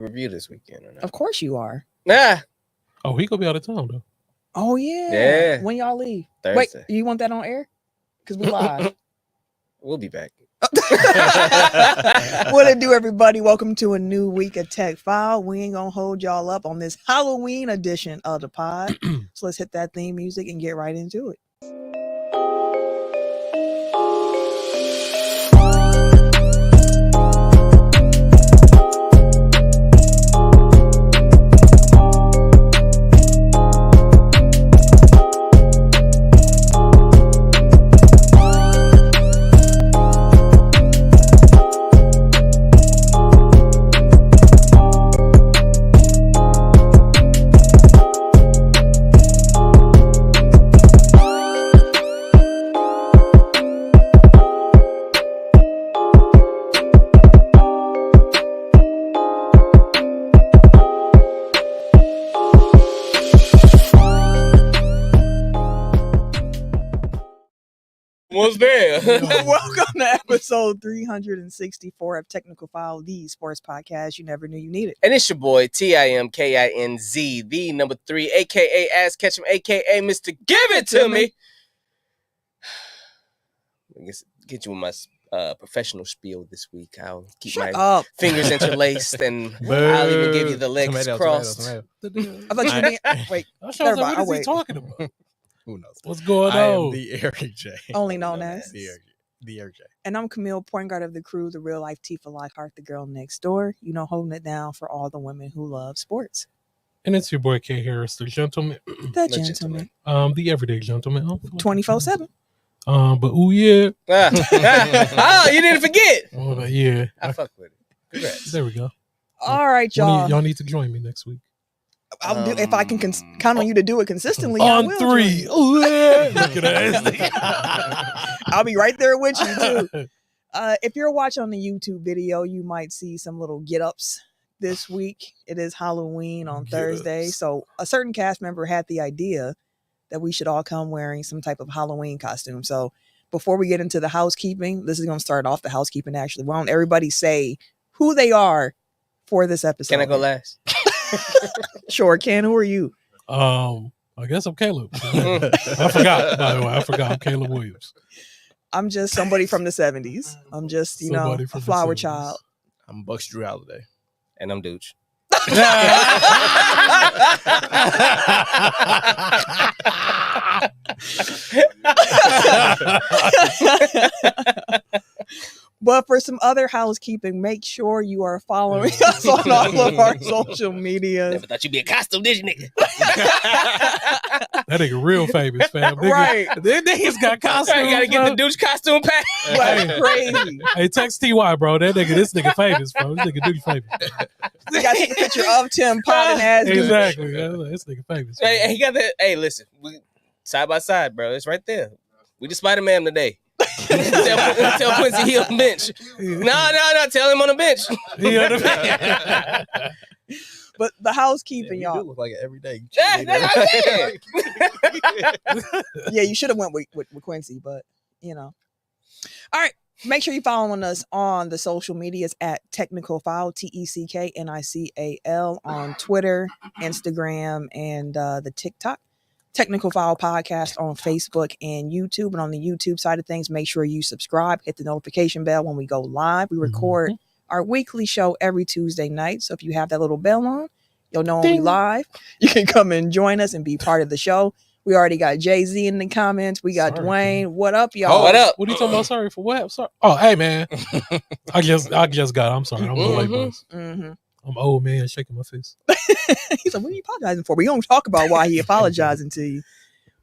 review this weekend or not? Of course you are. Nah. Oh, he gonna be out of town though. Oh yeah. Yeah. When y'all leave? Thursday. Wait, you want that on air? Because we live. We'll be back. What it do, everybody? Welcome to a new week of Tech File. We ain't gonna hold y'all up on this Halloween edition of the pod. So let's hit that theme music and get right into it. What's there? Welcome to episode 364 of Technical File, the sports podcast you never knew you needed. And it's your boy, TIMKINZ, the number 3, a.k.a. Ass Ketchum, a.k.a. Mr. Give It To Me. I guess get you with my professional spiel this week. I'll keep my fingers interlaced, and I'll even give you the legs crossed. I thought you were being... Wait. What is he talking about? Who knows? What's going on? I am the Eric J. Only known as the Eric J. And I'm Camille, point guard of the crew, the real life Tifa Lockhart, the girl next door. You know, holding it down for all the women who love sports. And it's your boy K Harris, the gentleman. The gentleman. The everyday gentleman. 24/7. But ooh yeah. Oh, you didn't forget. Oh, but yeah. I fuck with it. Congrats. There we go. All right, y'all. Y'all need to join me next week. I'll do if I can count on you to do it consistently. On 3. Ooh, yeah. Look at that. I'll be right there with you too. If you're watching on the YouTube video, you might see some little get-ups this week. It is Halloween on Thursday, so a certain cast member had the idea that we should all come wearing some type of Halloween costume. So before we get into the housekeeping, this is going to start off the housekeeping actually. Why don't everybody say who they are for this episode? Can I go last? Sure, Ken. Who are you? I guess I'm Caleb. I forgot, by the way. I forgot I'm Caleb Williams. I'm just somebody from the 70s. I'm just, a flower child. I'm Bucks Drew Holiday. And I'm Dooch. But for some other housekeeping, make sure you are following us on all of our social medias. Never thought you'd be a costume, did you, nigga? That nigga real famous, fam. Nigga, right. That nigga's got costumes. I gotta get the Dooch costume pack. Like crazy. Hey, text TY, bro. This nigga famous, bro. This nigga Dooch famous. You gotta take a picture of Tim potting ass. Exactly. This nigga famous. Hey, he got that. Hey, listen, we side by side, bro. It's right there. We the Spider-Man today. tell Quincy he on the bench. No. Tell him on the bench. But the housekeeping, y'all. You do look like it every day. Yeah, you should have went with Quincy, but All right. Make sure you're following us on the social medias at Technical File, TECKNICAL on Twitter, Instagram, and the TikTok. Technical File Podcast on Facebook and YouTube. And on the YouTube side of things, make sure you subscribe, hit the notification bell when we go live. We record our weekly show every Tuesday night. So if you have that little bell on, you'll know when we live. You can come and join us and be part of the show. We already got Jay-Z in the comments. We got Dwayne. What up, y'all? Oh, what up? What are you talking about? Sorry for what? I'm sorry. Oh, hey, man. I just got it. I'm sorry. I'm the late bus. I'm old man shaking my fist. He's like, what are you apologizing for? We don't talk about why he apologizing to you.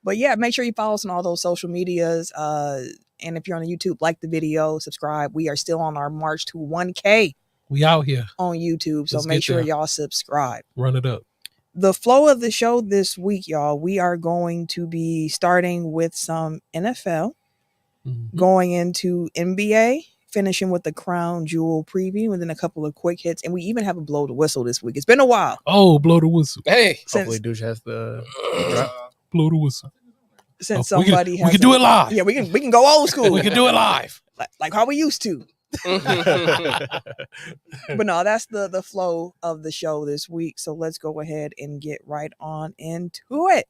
But yeah, make sure you follow us on all those social medias. And if you're on YouTube, like the video, subscribe. We are still on our march to 1K. We out here on YouTube. So make sure y'all subscribe. Run it up. The flow of the show this week, y'all, we are going to be starting with some NFL, going into NBA, finishing with the Crown Jewel preview, and then a couple of quick hits. And we even have a blow the whistle this week. It's been a while. Oh, blow the whistle. Hey. Hopefully Douche has the drop. Blow the whistle. Since somebody we can do it live. Yeah, we can go old school. We can do it live. Like how we used to. But no, that's the flow of the show this week. So let's go ahead and get right on into it.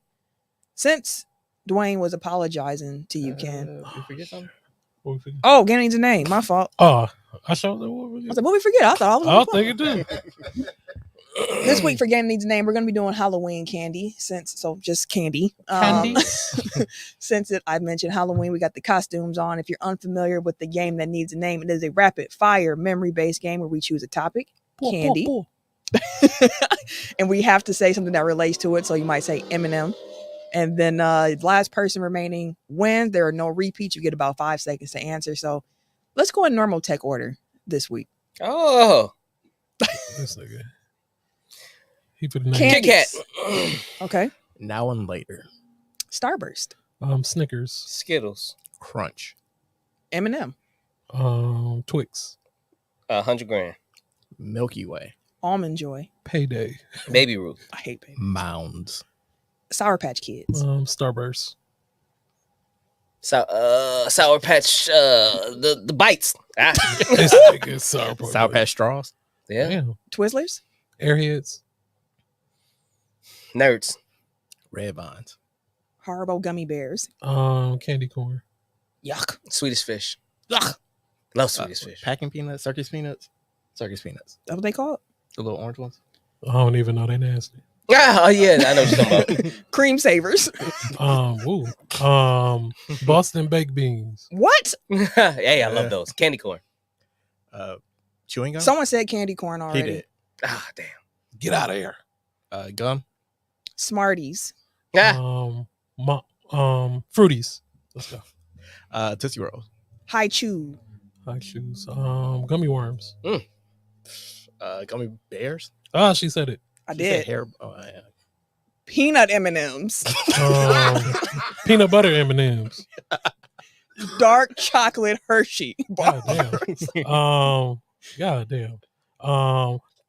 Since Dwayne was apologizing to you, Ken. We forget something? Oh, Ken needs a name. My fault. Oh, I showed that. I was like, what we forget? I thought I was thinking too. This week for Gannon Needs a Name, we're going to be doing Halloween candy. Just candy. Since I mentioned Halloween, we got the costumes on. If you're unfamiliar with the game that needs a name, it is a rapid fire memory based game where we choose a topic, candy, and we have to say something that relates to it. So you might say Eminem, and then last person remaining wins. There are no repeats. You get about 5 seconds to answer. So let's go in normal tech order this week. Oh, This nigga. He put a name. Kit Kat, Okay. Now and later. Starburst. Snickers. Skittles, Crunch. Eminem. Twix. 100 grand, Milky Way. Almond Joy. Payday. Baby Ruth, I hate baby. Mounds. Sour Patch Kids. Starburst. Sour Patch, the bites. Ah. This nigga is Sour Patch Straws. Yeah, Damn. Twizzlers. Airheads. Nerds, Red Vines. Haribo Gummy Bears. Candy corn. Yuck. Swedish Fish. Ugh. Love Swedish Fish. Packing peanuts. Circus peanuts. Circus peanuts. That's what they call it. The little orange ones. I don't even know they nasty. Oh yeah, I know what you're talking about. Cream Savers. Boston baked beans. What? Hey, I love those. Candy corn. Chewing gum. Someone said candy corn He already. did. Ah, damn. Get out of here. Gum. Smarties. Ah, Fruities. Let's go. Tootsie Rolls. High Chew. High shoes. Gummy worms. Gummy bears. Ah, she said it. I She said did. hair. Oh, yeah. Peanut M&Ms. Peanut butter M&Ms. Dark chocolate Hershey. God damn. God damn.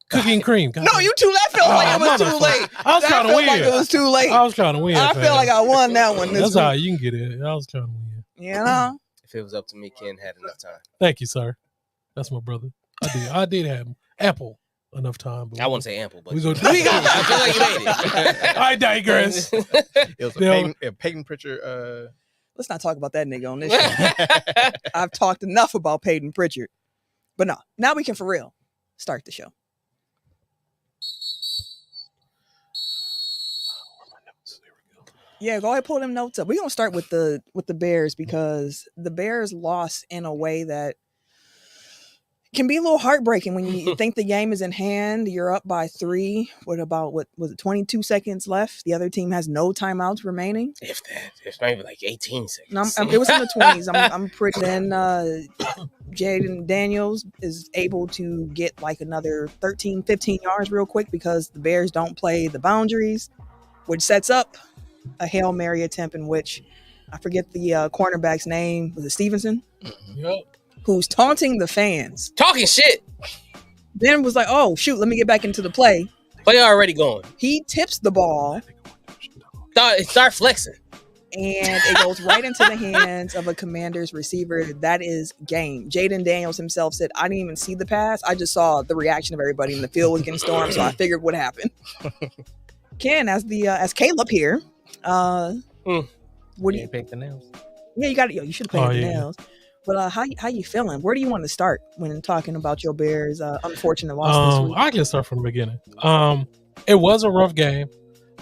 Cookie and cream. God No, damn. you too. That felt like it was too motherfucker. late. I was That trying to felt win. like it was too late. I was trying to win. I feel like I won that one this That's week. how you can get it. I was trying to win. You know? if it was up to me, Ken had enough time. Thank you, sir. That's my brother. I did have ample enough time. But I wouldn't say ample, but we go. I feel like you made it. I digress. It was Yeah. a Peyton Pritchard. Let's not talk about that nigga on this show. I've talked enough about Peyton Pritchard. But no, now we can for real start the show. Yeah, go ahead, pull them notes up. We're gonna start with the Bears because the Bears lost in a way that can be a little heartbreaking when you think the game is in hand. You're up by 3 with about 22 seconds left. The other team has no timeouts remaining. If that, it's maybe like 18 seconds. No, it was in the 20s. I'm pretty. Then Jaden Daniels is able to get like another 13, 15 yards real quick because the Bears don't play the boundaries, which sets up a Hail Mary attempt in which I forget the cornerback's name. Was it Stevenson? Yep. Who's taunting the fans. Talking shit. Then was like, oh, shoot, let me get back into the play. Play already going. He tips the ball Start flexing. and it goes right into the hands of a Commander's receiver. That is game. Jaden Daniels himself said, I didn't even see the pass. I just saw the reaction of everybody in the field was getting stormed, so I figured what happened. Ken, as Caleb here, what do you pick the nails? Yeah, you should have played the nails. But how you feeling? Where do you want to start when talking about your Bears' unfortunate loss this week? I can start from the beginning. It was a rough game.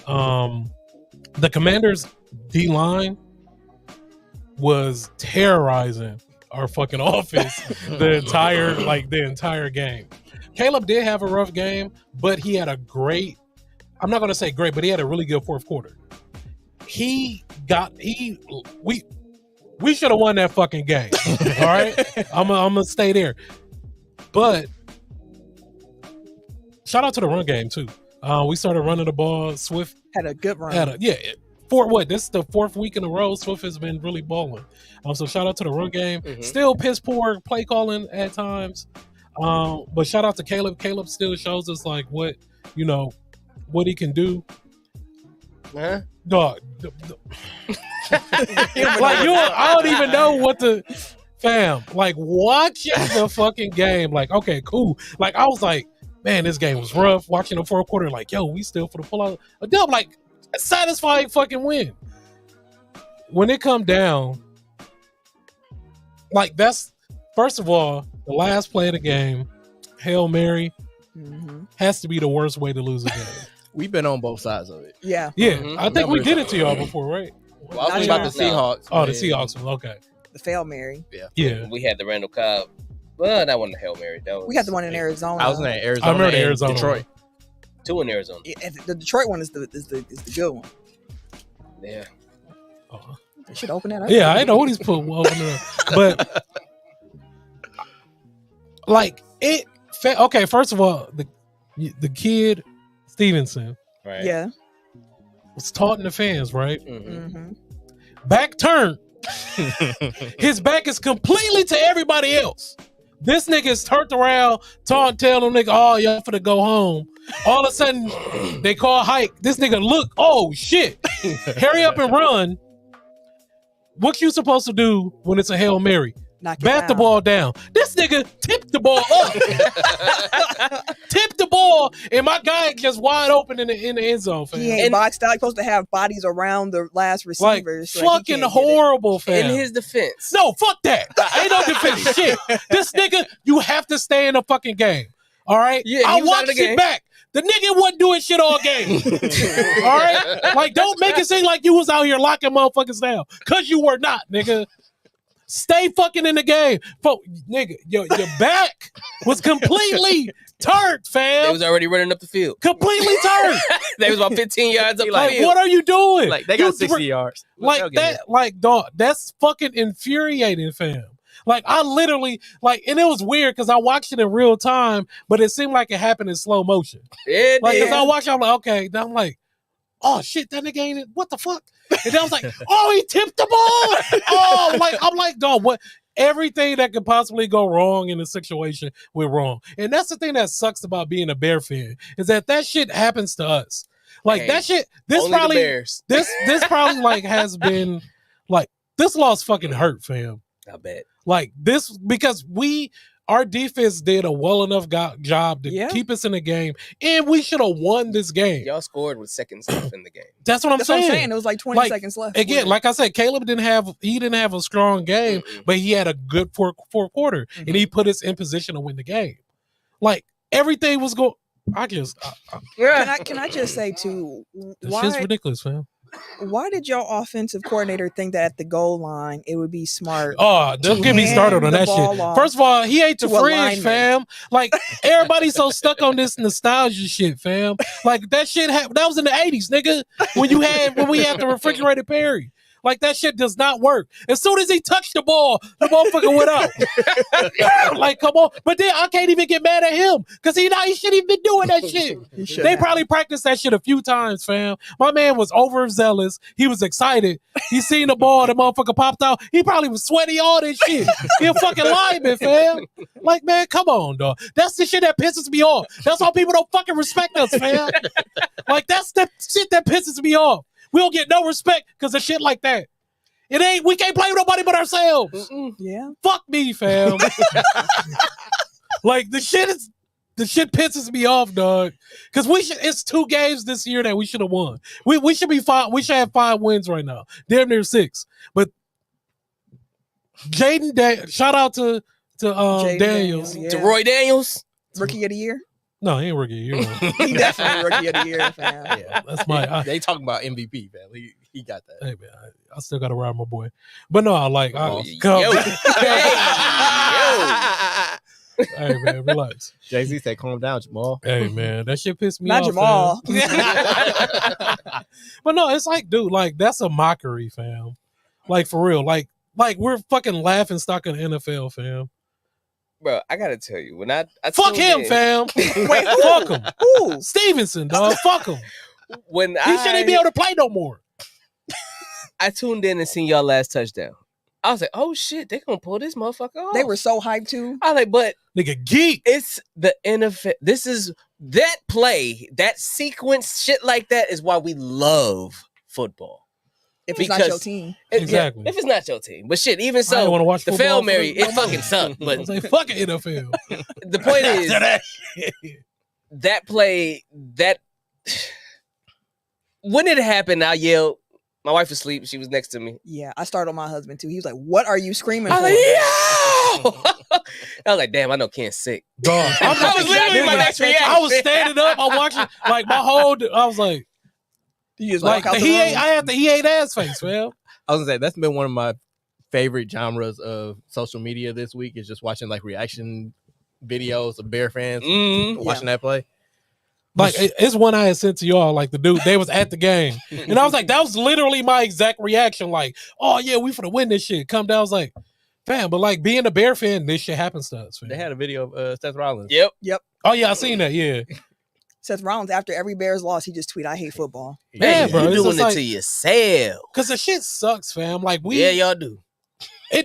The Commanders' D-line was terrorizing our fucking offense the entire game. Caleb did have a rough game, but he had a great, I'm not going to say great, but he had a really good fourth quarter. We should have won that fucking game. All right? I'm gonna stay there. But shout out to the run game too. We started running the ball. Swift had a good run. This is the 4th week in a row. Swift has been really balling. So shout out to the run game. Mm-hmm. Still piss poor play calling at times. But shout out to Caleb. Caleb still shows us like what he can do. Dog. I don't even know what to. Fam, like watching the fucking game, like, okay, cool. Like, I was like, man, this game was rough. Watching the fourth quarter, like, yo, we still for the pull out a dub, like, a satisfying fucking win. When it come down, like, that's, first of all, the last play of the game, Hail Mary, has to be the worst way to lose a game. We've been on both sides of it. Yeah. Yeah, I think we did it to y'all before, right? Well, I Talking was about the Seahawks. Oh, the man. Seahawks one, okay. The Fail Mary. Yeah. We had the Randall Cobb. Well, that wasn't the Hail Mary. That was, We got the one in Arizona. I was in Arizona. I remember the and Arizona Detroit. two in Arizona. Yeah, the Detroit one is the good one. Yeah. They should open that up. Yeah, I know what he's putting over there. But, like, okay, first of all, the kid, Stevenson, Right. Yeah. was taunting the fans, right? Mm-hmm. Back turn. His back is completely to everybody else. This nigga is turned around, telling them nigga, oh, y'all finna go home. All of a sudden, they call hike. This nigga, look, oh shit. Hurry up and run. What you supposed to do when it's a Hail Mary? Knock it Bat the down. ball down. This nigga tipped the ball up. Tipped the ball, and my guy just wide open in the end zone, fam. He ain't And- boxed out. He's supposed to have bodies around the last Like, receivers. so he fucking can't get it. horrible, fam. In his defense. No, fuck that. Ain't no defense shit. This nigga, you have to stay in the fucking game. All right? Yeah, he I was out of watched the it game. back. The nigga wasn't doing shit all game. All right? Like, don't make it seem like you was out here locking motherfuckers down. Cause you were not, nigga. Stay fucking in the game. Nigga, your back was completely turned, They fam. was already running up the field. Completely turned. They was about 15 yards up Like, the field. what are you doing? Like, they You got 60 yards. They'll Like get that, it. like, dog, that's fucking infuriating, fam. Like, I literally, like, and it was weird because I watched it in real time, but it seemed like it happened in slow motion. It Like, did. as I watched, I'm like, okay. Then I'm like, oh shit, that nigga ain't it. What the fuck? And then I was like, oh, he tipped the ball. Oh, like, I'm like, dog, what? Everything that could possibly go wrong in a situation went wrong. And that's the thing that sucks about being a Bear fan, is that shit happens to us. Like, Hey, that shit, this Only the probably, Bears. this probably, like, has been, like, this loss fucking hurt, fam. I bet. Like, this, because our defense did a well enough job to Yeah. keep us in the game, and we should have won this game. Y'all scored with seconds left in the game. That's what I'm That's what saying. I'm saying. It was like 20 Like, seconds left. Again, like I said, Caleb didn't have a strong game, but he had a good fourth quarter, and he put us in position to win the game. Like, everything was going. Can I just say too? This shit's Why ridiculous, fam. why did your offensive coordinator think that at the goal line it would be smart? Oh, don't get me hand started on the that ball shit. off First of all, he ate the to a fridge, lineman. fam. Like, everybody's so stuck on this nostalgia shit, fam. Like, that shit that was in the 80s, nigga. When we had the refrigerated Perry. Like, that shit does not work. As soon as he touched the ball, the motherfucker went out. Like, come on. But then I can't even get mad at him because he shouldn't even been doing that shit. He should They have. probably practiced that shit a few times, fam. My man was overzealous. He was excited. He seen the ball, the motherfucker popped out. He probably was sweaty, all this shit. He a fucking lineman, fam. Like, man, come on, dog. That's the shit that pisses me off. That's why people don't fucking respect us, fam. Like, that's the shit that pisses me off. We don't get no respect because of shit like that. We can't play with nobody but ourselves. Yeah. Fuck me, fam. Like, the shit pisses me off, dog. Because it's 2 games this year that we should have won. We should be 5. We should have 5 wins right now. Damn near 6. But shout out to Jaden Daniels. Daniels, To yeah. Roy Daniels. Rookie of the year. No, he ain't rookie. You know. He definitely rookie of the year, fam. Yeah. That's my. They talking about MVP, man. He got that. Hey man, I still got to ride my boy. But no, Yo. Hey man, relax. Jay-Z said, calm down, Jamal. Hey man, that shit pissed me Not off. Jamal. fam. But no, it's like, dude, like, that's a mockery, fam. Like, for real, like we're fucking laughing stock in the NFL, fam. Bro, I gotta tell you, when I Fuck tuned him, in- fam. Wait, who? Fuck him. Ooh. Stevenson, dog. Fuck him. When He shouldn't be able to play no more. I tuned in and seen y'all last touchdown, I was like, oh shit, they gonna pull this motherfucker off. They were so hyped too. I was like, but Nigga, geek. it's the NFL. This is that play, that sequence, shit like that is why we love football. If it's not your Because- team. Exactly. If it's not your team, but shit, even I don't so, want to watch the football Fail for Mary, the- it fucking sucked. I But was like, fuck it, NFL. the point is, that play, that when it happened, I yelled. My wife was asleep. She was next to me. Yeah, I started on my husband too. He was like, "What are you screaming I for?" was like, yo! I was like, damn, I know Ken's sick. Dog. That was literally my next reaction. I was standing up. I'm watching. Like my whole. I was like, You just like walk out the he room. ain't. I had the he ain't ass face, man. I was gonna say that's been one of my favorite genres of social media this week is just watching like reaction videos of Bear fans watching that play. Like it's one I had sent to y'all. Like the dude, they was at the game, and I was like, that was literally my exact reaction. Like, oh yeah, we finna win this shit. Come down. I was like, fam, but like being a Bear fan, this shit happens to us. Fam. They had a video of Seth Rollins. Yep. Oh yeah, I seen that. Yeah, Seth Rollins, after every Bears loss, he just tweet, "I hate football." Yeah, Hey, bro, you it's doing just it like- to yourself. cause the shit sucks, fam. Like we, Yeah, y'all do.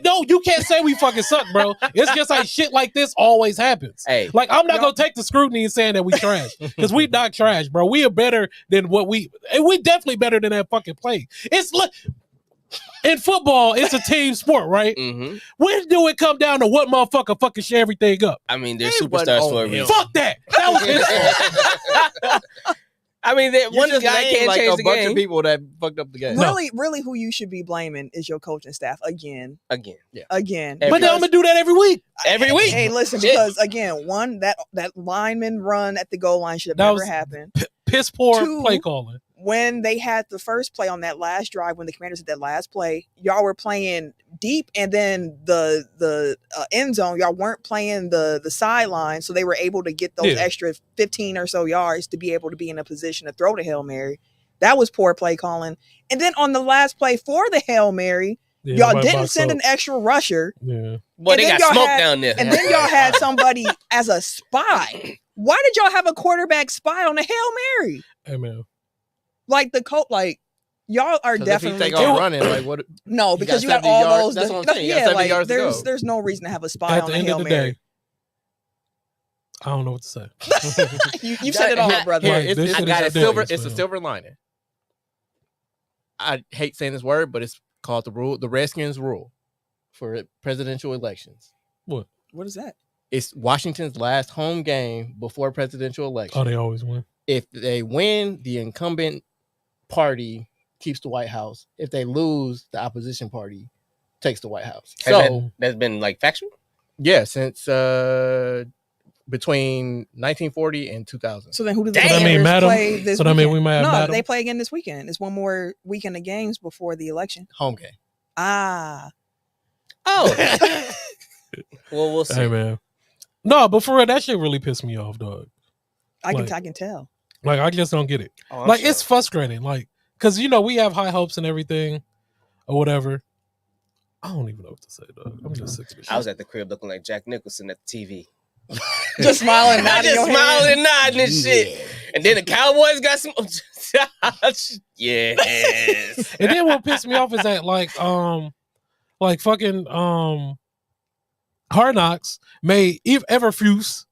no, you can't say we fucking suck, bro. It's just like shit like this always happens. Hey, Like I'm not gonna take the scrutiny and saying that we trash because we not trash, bro. We are better than what and we definitely better than that fucking play. It's like in football, it's a team sport, right? mm-hmm. When do it come down to what motherfucker fucking share everything up? I mean, they're It wasn't superstars on for a him. reason. Fuck that. That was his fault. I mean, that You one just guy named, can't like change a the bunch game of people that fucked up the game. No. Really, who you should be blaming is your coaching staff again. again. Again. Every- But then I'm gonna do that every week. Every week. Hey, listen, Shit. because again, one, that lineman run at the goal line should have That never was- happened. Piss poor Two. play calling. When they had the first play on that last drive, when the Commanders had that last play, y'all were playing deep, and then the end zone, y'all weren't playing the sideline, so they were able to get those Yeah. extra 15 or so yards to be able to be in a position to throw the Hail Mary. That was poor play calling. And then on the last play for the Hail Mary, Yeah, y'all nobody didn't boxed send up. an extra rusher, Yeah. Boy, And they then got y'all smoke had- down there. and then y'all had somebody as a spy. Why did y'all have a quarterback spy on the Hail Mary? Hey man. Like the coach, like y'all are 'Cause if he definitely take off running, like what? no, You because got you got 70 all yards. those. That's what I'm saying. You got 70 like yards to go. there's no reason to have a spy At on the the end Hail of the Mary. day, I don't know what to say. You said it all, brother. Here, Like, it's, this it's, shit got is a silver. ridiculous, It's a man. silver lining. I hate saying this word, but it's called the Redskins rule for presidential elections. What is that? It's Washington's last home game before presidential election. Oh, they always win. If they win, the incumbent party keeps the White House. If they lose, the opposition party takes the White House. Has So that's been like factual. yeah, since between 1940 and 2000. So then who do the Damn. So that mean Commanders Madam? play this So that mean weekend? we might have No, Madam? they play again this weekend. It's one more weekend of games before the election. Home game. Ah, Oh, well, we'll see. Hey man. No, but for real, that shit really pissed me off, dog. I Like- can tell. Like I just don't get it. Oh, I'm Like sure. it's frustrating. Like, cause we have high hopes and everything, or whatever. I don't even know what to say, dog. I'm just sick of this shit. I was at the crib looking like Jack Nicholson at the TV. Just smiling, I nodding just your smiling head. and nodding and shit. And then the Cowboys got some. Yes. And then what pissed me off is that like fucking Hard Knocks made Everfuse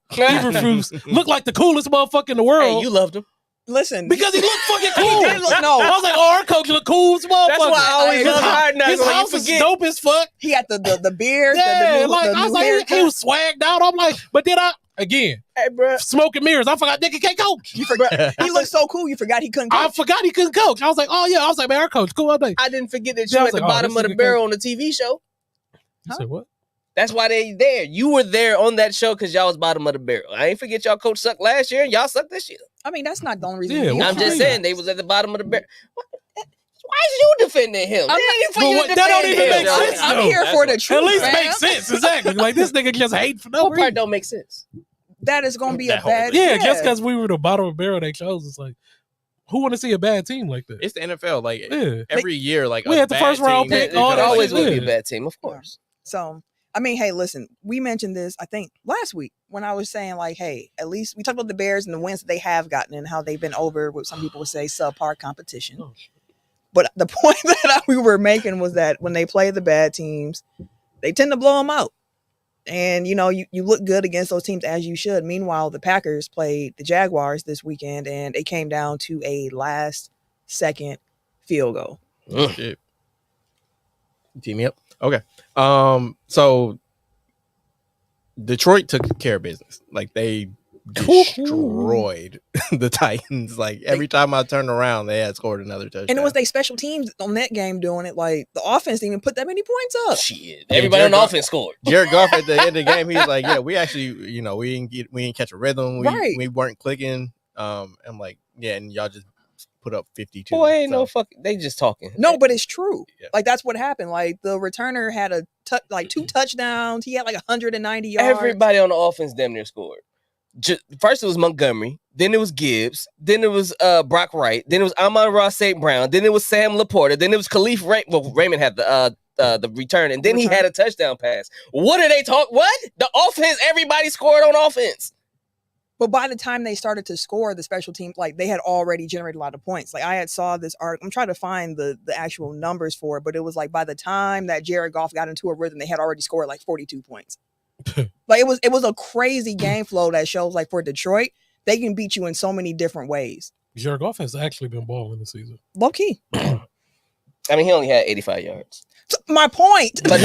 look like the coolest motherfucker in the world Hey, you loved him. Listen, because he looked fucking cool. did look- no. I was like, oh, our coach look cool as motherfucker. That's why I always His love house- Hard Knocks. His When you house is forget. dope as fuck. he had the beard. Yeah, the new, like the I was new like, haircut. he was swagged out. I'm like, but then again, Hey, bro. smoking mirrors. I forgot nigga can't coach. You forgot. He looked so cool. You forgot he couldn't. I coach. forgot he couldn't coach. I was like, oh yeah. I was like, man, our coach cool. I'm like, I didn't forget that Yeah, you I at was the like, oh, bottom this of the nigga barrel on the TV show. you said what? That's why they there. You were there on that show because y'all was bottom of the barrel. I ain't forget y'all coach sucked last year and y'all sucked this year. I mean, that's not the only reason. Yeah, he what I'm was you just mean? saying they was at the bottom of the barrel. Why is you defending him? I'm They not- ain't for But you what- to that don't defend even him, make though. sense, I'm though. here That's for the what- truth. At least fam. make sense. Exactly. Like this nigga just hate for no What part reason. don't make sense? That is going to be a That whole bad. thing. Yeah, just because we were the bottom of the barrel they chose, it's like, who want to see a bad team like that? It's the NFL. Like Yeah. every year, like We a had the bad first round team pick, is all It that gonna, always shit. will be Yeah. a bad team, of course. So, I mean, hey, listen, we mentioned this, I think, last week when I was saying, like, hey, at least we talked about the Bears and the wins that they have gotten and how they've been over what some people would say subpar competition. Oh, shit. But the point that we were making was that when they play the bad teams, they tend to blow them out. And, you look good against those teams as you should. Meanwhile, the Packers played the Jaguars this weekend and it came down to a last-second field goal. Shit. Team me up. Okay. So Detroit took care of business. Like they destroyed the Titans. Like every time I turned around, they had scored another touchdown. And it was they special teams on that game doing it. Like the offense didn't even put that many points up. Shit. Everybody on the offense scored. Jared Goff at the end of the game, he was like, "Yeah, we actually, we didn't catch a rhythm. We weren't clicking." I'm like, "Yeah," and y'all just put up 52. Boy, ain't no fucking. They just talking. No, but it's true. Yeah. Like that's what happened. Like the returner had like 2 touchdowns. He had like 190 yards. Everybody on the offense damn near scored. First it was Montgomery, then it was Gibbs, then it was Brock Wright, then it was Amon-Ra St. Brown, then it was Sam Laporta, then it was Khalif Raymond had the return, and then he had a touchdown pass. What did they talk? What? The offense, everybody scored on offense. But by the time they started to score, the special teams, like they had already generated a lot of points. Like I had saw this article. I'm trying to find the actual numbers for it, but it was like by the time that Jared Goff got into a rhythm, they had already scored like 42 points. Like it was a crazy game flow that shows like for Detroit, they can beat you in so many different ways. Jared Goff has actually been balling this season. Low key. I mean, he only had 85 yards. My point. But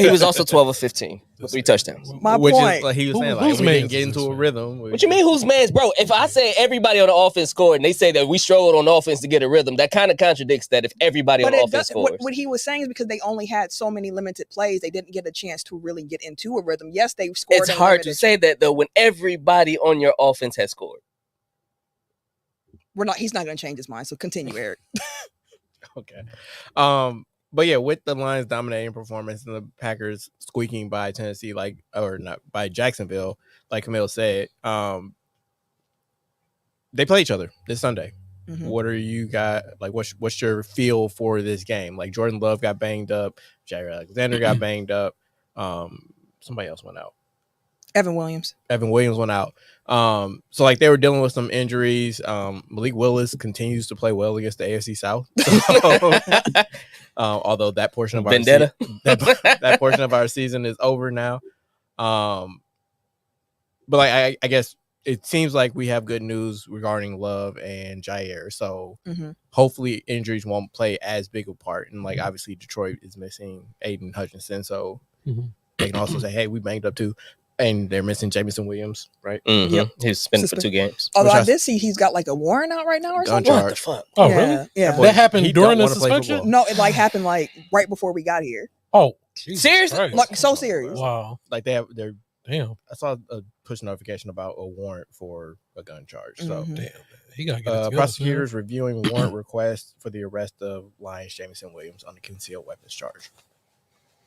he was also 12 of 15 with 3 touchdowns. My Which point. is like he was saying, like whose we man's didn't get is into this, a man? rhythm. What you mean, who's man's? Bro, if I say everybody on the offense scored and they say that we struggled on offense to get a rhythm, that kind of contradicts that if everybody on the offense scores. What he was saying is because they only had so many limited plays, they didn't get a chance to really get into a rhythm. Yes, they scored. It's hard to say that, though, when everybody on your offense has scored. He's not going to change his mind, so continue, Eric. Okay. But yeah, with the Lions dominating performance and the Packers squeaking by Tennessee, by Jacksonville, like Camille said, they play each other this Sunday. Mm-hmm. What are you got? Like, what's your feel for this game? Like, Jordan Love got banged up, Jair Alexander got banged up, somebody else went out. Evan Williams went out. So like they were dealing with some injuries. Malik Willis continues to play well against the AFC South. Although that portion of our vendetta, that portion of our season is over now. But like I guess it seems like we have good news regarding Love and Jair. So hopefully injuries won't play as big a part. And like obviously Detroit is missing Aiden Hutchinson, so they can also say, hey, we banged up too. And they're missing Jameson Williams, right? Mm-hmm. Yep. He's suspended for 2 games. Although I did see he's got like a warrant out right now or something. What the fuck? Oh, yeah, really? Yeah. That happened during the suspension? No, it like happened like right before we got here. Oh, Jesus seriously? Christ. Like so serious. Wow. Like they're damn. I saw a push notification about a warrant for a gun charge. So damn, he got to get prosecutors reviewing warrant requests for the arrest of Lions Jameson Williams on the concealed weapons charge.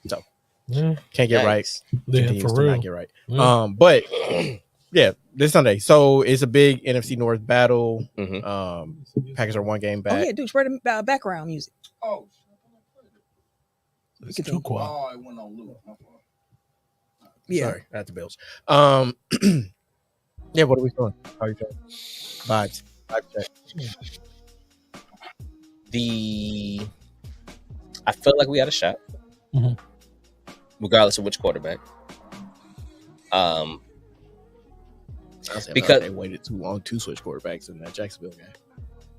So can't get right. Yeah, for real. Not get right. Yeah. But yeah, this Sunday. So it's a big NFC North battle. Packers are 1 game back. Oh yeah, dude, spread the background music. Oh, it's too quiet. Oh, it went on loop. Yeah. Sorry, that's the Bills. Yeah, what are we doing? How are you doing? Vibes. I feel like we had a shot. Regardless of which quarterback. Because they waited too long to switch quarterbacks in that Jacksonville game.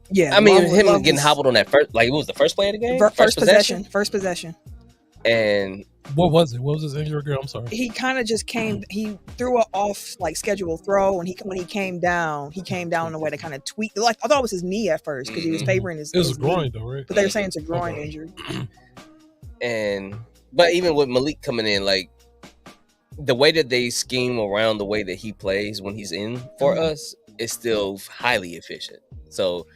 Yeah, I mean, him getting hobbled on that first, like it was the first play of the game, first possession. And what was it? What was his injury? I'm sorry. He kind of just came. He threw an off like scheduled throw, and when he came down in a way that kind of tweaked. Like I thought it was his knee at first because he was favoring his. It was his a groin knee. though, right? But they were saying it's a groin injury. But even with Malik coming in, like the way that they scheme around the way that he plays when he's in for us is still highly efficient. So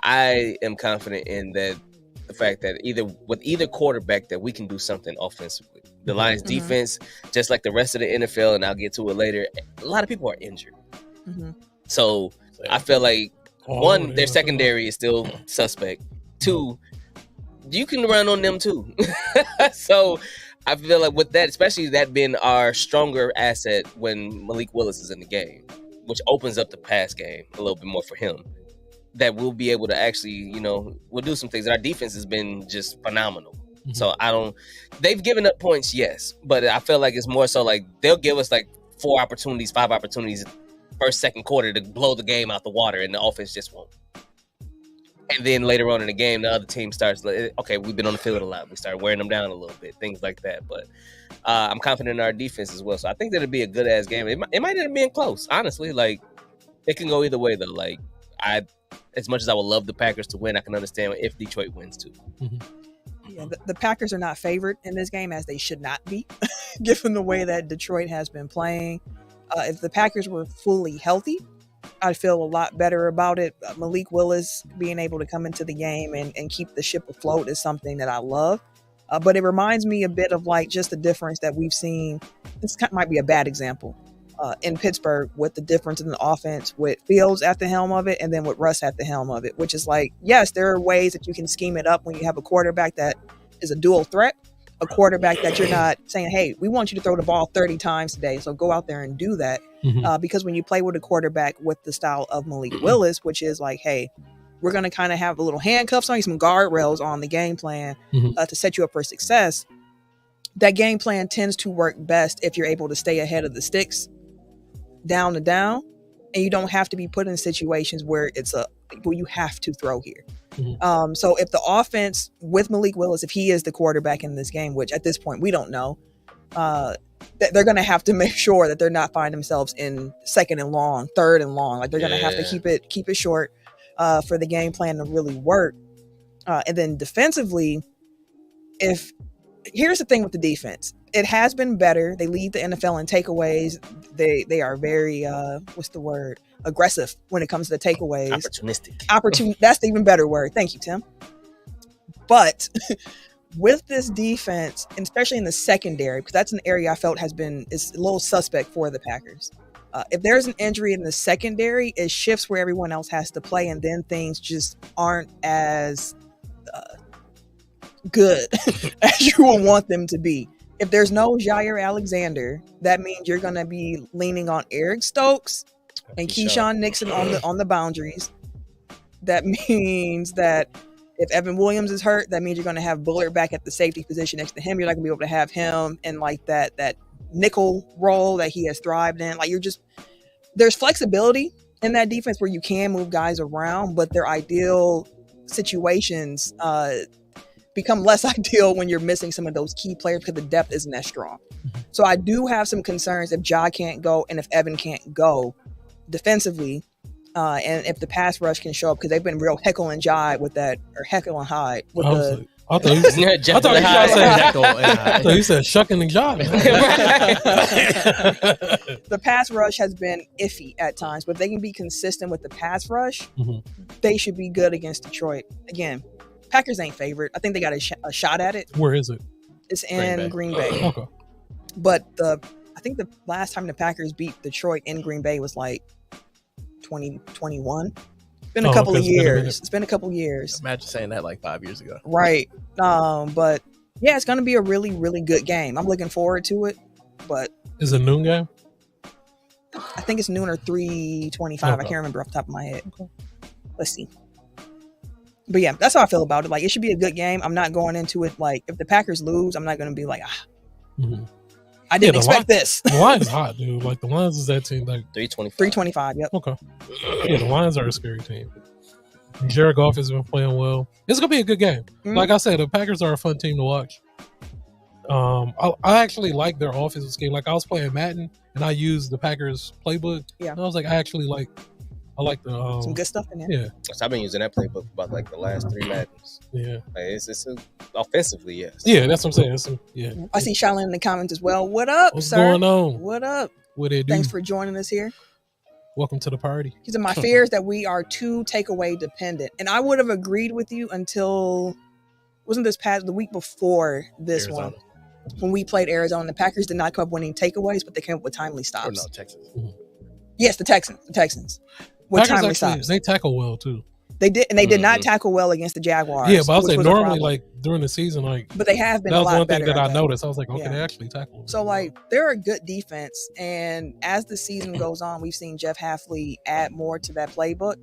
I am confident in that the fact that with either quarterback that we can do something offensively. The Lions defense, just like the rest of the NFL, and I'll get to it later, a lot of people are injured. So I feel like one, their secondary is still suspect. 2, you can run on them too. So I feel like with that, especially that being our stronger asset when Malik Willis is in the game, which opens up the pass game a little bit more for him, that we'll be able to actually, we'll do some things. And our defense has been just phenomenal. So they've given up points, yes, but I feel like it's more so like they'll give us like 4 opportunities, 5 opportunities first, second quarter to blow the game out the water, and the offense just won't. And then later on in the game, the other team starts, okay, we've been on the field a lot. We start wearing them down a little bit, things like that. But I'm confident in our defense as well. So I think that'll be a good ass game. It might end up being close, honestly. Like, it can go either way though. Like, as much as I would love the Packers to win, I can understand if Detroit wins too. Yeah, the Packers are not favored in this game, as they should not be, given the way that Detroit has been playing. If the Packers were fully healthy, I'd feel a lot better about it. Malik Willis being able to come into the game and keep the ship afloat is something that I love. But it reminds me a bit of like just the difference that we've seen. This might be a bad example in Pittsburgh, with the difference in the offense with Fields at the helm of it and then with Russ at the helm of it, which is like, yes, there are ways that you can scheme it up when you have a quarterback that is a dual threat, a quarterback that you're not saying, hey, we want you to throw the ball 30 times today, so go out there and do that. Because when you play with a quarterback with the style of Malik Willis, which is like, hey, we're going to kind of have a little handcuffs on you, some guardrails on the game plan to set you up for success. That game plan tends to work best if you're able to stay ahead of the sticks, down to down, and you don't have to be put in situations where where you have to throw here. So if the offense with Malik Willis, if he is the quarterback in this game, which at this point we don't know, they're going to have to make sure that they're not finding themselves in second and long, third and long. Like, they're going to have to keep it short for the game plan to really work. And then defensively, here's the thing with the defense. It has been better. They lead the NFL in takeaways. They are very aggressive when it comes to the takeaways. Opportunistic. That's the even better word. Thank you, Tim. But with this defense, and especially in the secondary, because that's an area I felt is a little suspect for the Packers. If there's an injury in the secondary, it shifts where everyone else has to play, and then things just aren't as good as you would want them to be. If there's no Jair Alexander, that means you're going to be leaning on Eric Stokes and Keyshawn Nixon on the boundaries. That means that if Evan Williams is hurt, that means you're going to have Bullard back at the safety position next to him. You're not going to be able to have him in like that nickel role that he has thrived in. Like, there's flexibility in that defense where you can move guys around, but their ideal situations become less ideal when you're missing some of those key players because the depth isn't as strong. So I do have some concerns if Ja can't go and if Evan can't go defensively, and if the pass rush can show up, because they've been real heckle and jive with that, or heckle and hide with I thought you said shucking and jiving. The pass rush has been iffy at times, but if they can be consistent with the pass rush, they should be good against Detroit. Again, Packers ain't favored. I think they got a shot at it. Where is it? It's in Green Bay. Okay. But I think the last time the Packers beat Detroit in Green Bay was like 2021. It's been a couple of years. It's been a couple years. Imagine saying that like 5 years ago. Right. But yeah, it's going to be a really, really good game. I'm looking forward to it. But is it a noon game? I think it's noon or 3:25. I can't remember off the top of my head. Okay. Let's see. But yeah, that's how I feel about it. Like, it should be a good game. I'm not going into it like, if the Packers lose, I'm not going to be like, I didn't expect this. The Lions hot, dude. Like, the Lions is that team. Like 325. Yep. Okay. Yeah, the Lions are a scary team. Jared Goff has been playing well. It's gonna be a good game. Like I said, the Packers are a fun team to watch. I actually like their offensive scheme. Like, I was playing Madden and I used the Packers playbook. Yeah. And I was like, I like the some good stuff in there. Yeah. So I've been using that playbook about like the last 3 Maddens. Yeah. Like, it's offensively, yes. Yeah, that's what I'm saying. Yeah. I see Shaolin in the comments as well. What up, What's sir? going on? What up? What it do? Thanks for joining us here. Welcome to the party. These are my fears that we are too takeaway dependent. And I would have agreed with you until, wasn't the week before this Arizona. One? When we played Arizona, the Packers did not come up winning takeaways, but they came up with timely stops. Or no, Texans. Yes, the Texans. With Packers timely actually, stops. they tackle well too. They did, and they did not tackle well against the Jaguars. Yeah, but I'll say normally, like during the season, like, but they have been. That was a lot one better thing that I noticed. I was like, okay, they actually tackle. So like, they're a good defense, and as the season goes on, we've seen Jeff Hafley add more to that playbook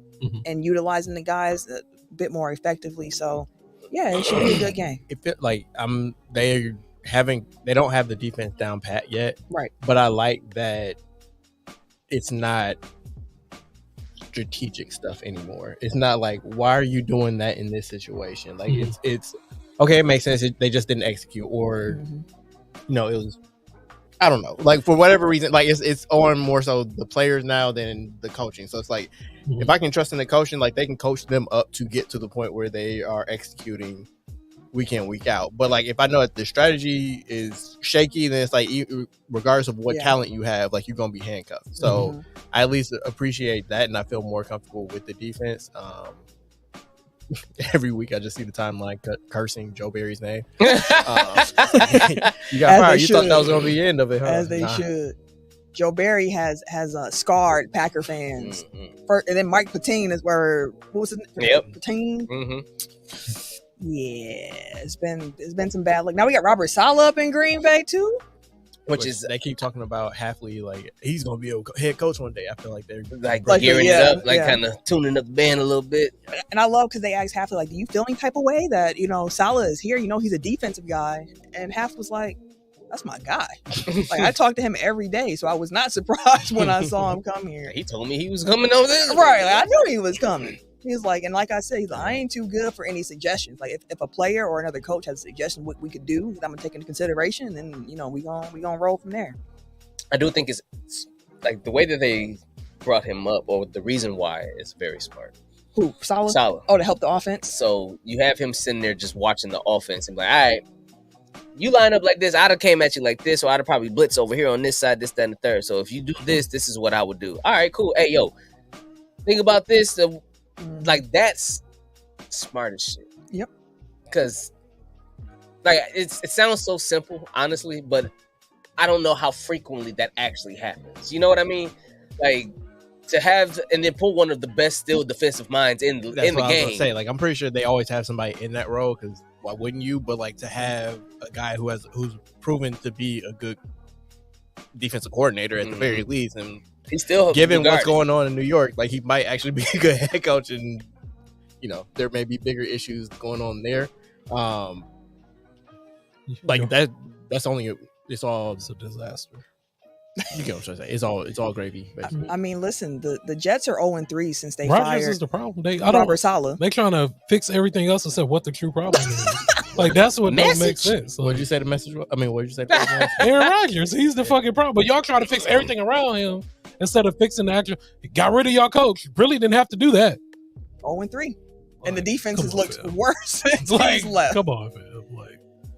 and utilizing the guys a bit more effectively. So yeah, it should be a good game. It felt like they don't have the defense down pat yet, right? But I like that it's not strategic stuff anymore. It's not like, why are you doing that in this situation? Like it's okay, it makes sense. They just didn't execute, or it was, I don't know, like for whatever reason, like it's on more so the players now than the coaching. So it's like, if I can trust in the coaching, like they can coach them up to get to the point where they are executing week in, week out. But like, if I know that the strategy is shaky, then it's like, regardless of what talent you have, like you're gonna be handcuffed. So I at least appreciate that, and I feel more comfortable with the defense. Every week I just see the timeline cursing Joe Barry's name. You got fired. You thought that was gonna be the end of it, huh? As they should. Joe Barry has scarred Packer fans. First, and then Mike Patine is where, what was it? Yep. Patine. Yeah, it's been some bad luck. Now we got Robert Saleh up in Green Bay too. Which is, they keep talking about Halfley, like he's gonna be a head coach one day. I feel like they're like gearing it up, like kind of tuning up the band a little bit. And I love because they asked Halfley, like, do you feel any type of way that Saleh is here? He's a defensive guy, and Half was like, that's my guy. Like I talk to him every day, so I was not surprised when I saw him come here. He told me he was coming over there. Right, like, I knew he was coming. He's like, and like I said, he's like, I ain't too good for any suggestions. Like if a player or another coach has a suggestion what we could do that I'm gonna take into consideration, then we gonna roll from there. I do think it's like the way that they brought him up, or the reason why, is very smart. Who? Saleh? Saleh. Oh, to help the offense. So you have him sitting there just watching the offense and be like, all right, you line up like this, I'd have came at you like this, or I'd have probably blitz over here on this side, this, that, and the third. So if you do this, this is what I would do. All right, cool. Hey, yo, think about this. Like that's smart as shit. Yep. Because like it sounds so simple, honestly, but I don't know how frequently that actually happens. You know what I mean? Like to have and then pull one of the best still defensive minds in the game. I was gonna say, like I'm pretty sure they always have somebody in that role, because why wouldn't you? But like to have a guy who's proven to be a good defensive coordinator at the very least, and he's still given what's going on in New York, like he might actually be a good head coach, and there may be bigger issues going on there. Like that's only it's all It's a disaster. You get what I'm trying to say. It's all gravy. Basically. I mean, listen, the Jets are 0-3 since they Rodgers fired is the problem. Robert Saleh. They trying to fix everything else except what the true problem is. Like that's what don't make sense. What did you say the message was? I mean, what did you say? Aaron Rodgers, he's the fucking problem. But y'all trying to fix everything around him instead of fixing the actual. Got rid of y'all coach. Really didn't have to do that. 0-3, and the defenses looks worse since he's left. Come on, man.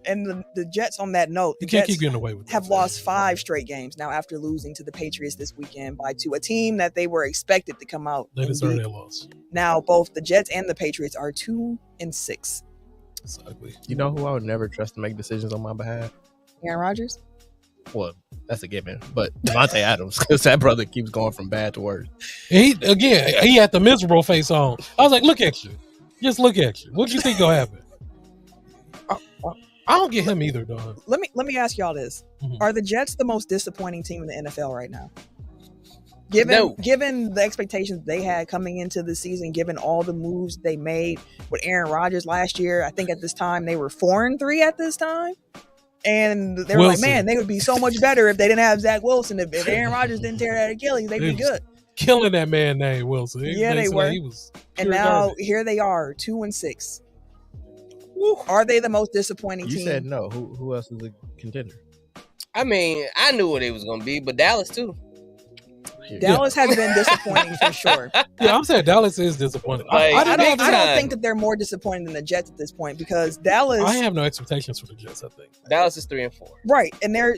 And the Jets, on that note, you can't keep getting away with that. Have lost 5 straight games now after losing to the Patriots this weekend by 2, a team that they were expected to come out. They deserve their loss. Now both the Jets and the Patriots are 2-6. That's ugly. You know who I would never trust to make decisions on my behalf? Aaron Rodgers. Well, that's a given, but Devontae Adams, because that brother keeps going from bad to worse. He had the miserable face on. I was like, look at you. Just look at you. What do you think gonna happen? I don't get him either, dog. Let me ask y'all this: Are the Jets the most disappointing team in the NFL right now? Given the expectations they had coming into the season, given all the moves they made with Aaron Rodgers last year, I think at this time they were 4-3 at this time, and they were like, man, they would be so much better if they didn't have Zach Wilson. If Aaron Rodgers didn't tear that Achilles, they'd be good. Killing that man named Wilson. They were. And now here they are, 2-6. Are they the most disappointing team? You said no. Who else is a contender? I mean, I knew what it was going to be, but Dallas too. Dallas has been disappointing for sure. Yeah, I'm saying Dallas is disappointing. Like, I don't think that they're more disappointing than the Jets at this point, because Dallas. I have no expectations for the Jets. I think Dallas is 3-4. Right, and they're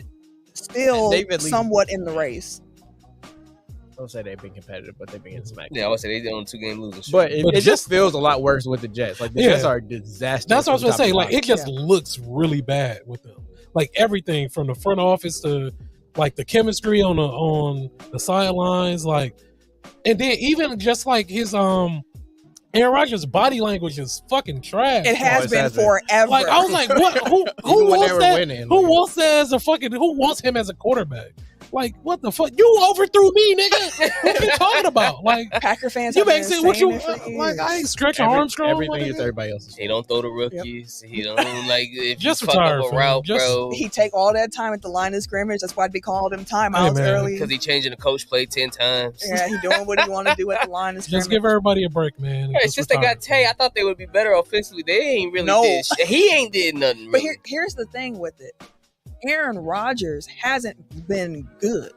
still somewhat in the race. I would say they've been competitive, but they've been getting smacked. Yeah, I would say they're on 2-game losing streak. But it just feels a lot worse with the Jets. Like the Jets are disastrous. That's what I was going to say. Like it just looks really bad with them. Like everything from the front office to like the chemistry on the sidelines, like, and then even just like his Aaron Rodgers' body language is fucking trash. It has been forever. Like I was like, what? Who wants that? Who wants that as a fucking? Who wants him as a quarterback? Like, what the fuck? You overthrew me, nigga. What you talking about? Like, Packer fans. you have been basically what you saying it for like? I ain't years. stretching Armstrong. Everything is everybody else's. He don't throw the rookies. He don't like if Just you fuck retire, up a fam. route, Just- bro. He take all that time at the line of scrimmage. That's why they call them timeouts man. early. Because he changing the coach play 10 times. Yeah, he doing what he want to do at the line of scrimmage. Just give everybody a break, man. Hey, Just since they retire. got Tay, I thought they would be better offensively. They ain't really No. did shit. He ain't did nothing. But Really. here's the thing with it. Aaron Rodgers hasn't been good.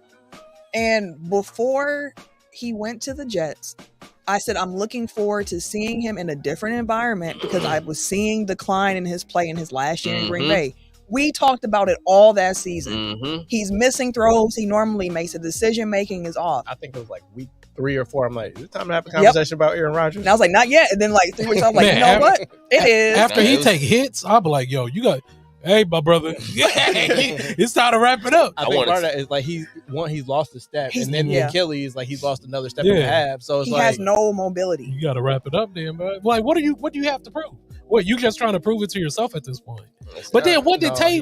And before he went to the Jets, I said I'm looking forward to seeing him in a different environment because I was seeing decline in his play in his last year in Green Bay. We talked about it all that season. He's missing throws he normally makes. The decision making is off. I think it was like week 3 or 4. I'm like, is it time to have a conversation about Aaron Rodgers? And I was like, not yet. And then like 3 weeks, I was like, Man, you know what? It is. After he take hits, I'll be like, yo, you got. Hey, my brother, it's time to wrap it up. I think part of that is like he's lost a step, and then the Achilles, like he's lost another step and a half. So it's he like has no mobility. You got to wrap it up, then, bro. Like, what do you have to prove? What you just trying to prove it to yourself at this point? But then, what did Tay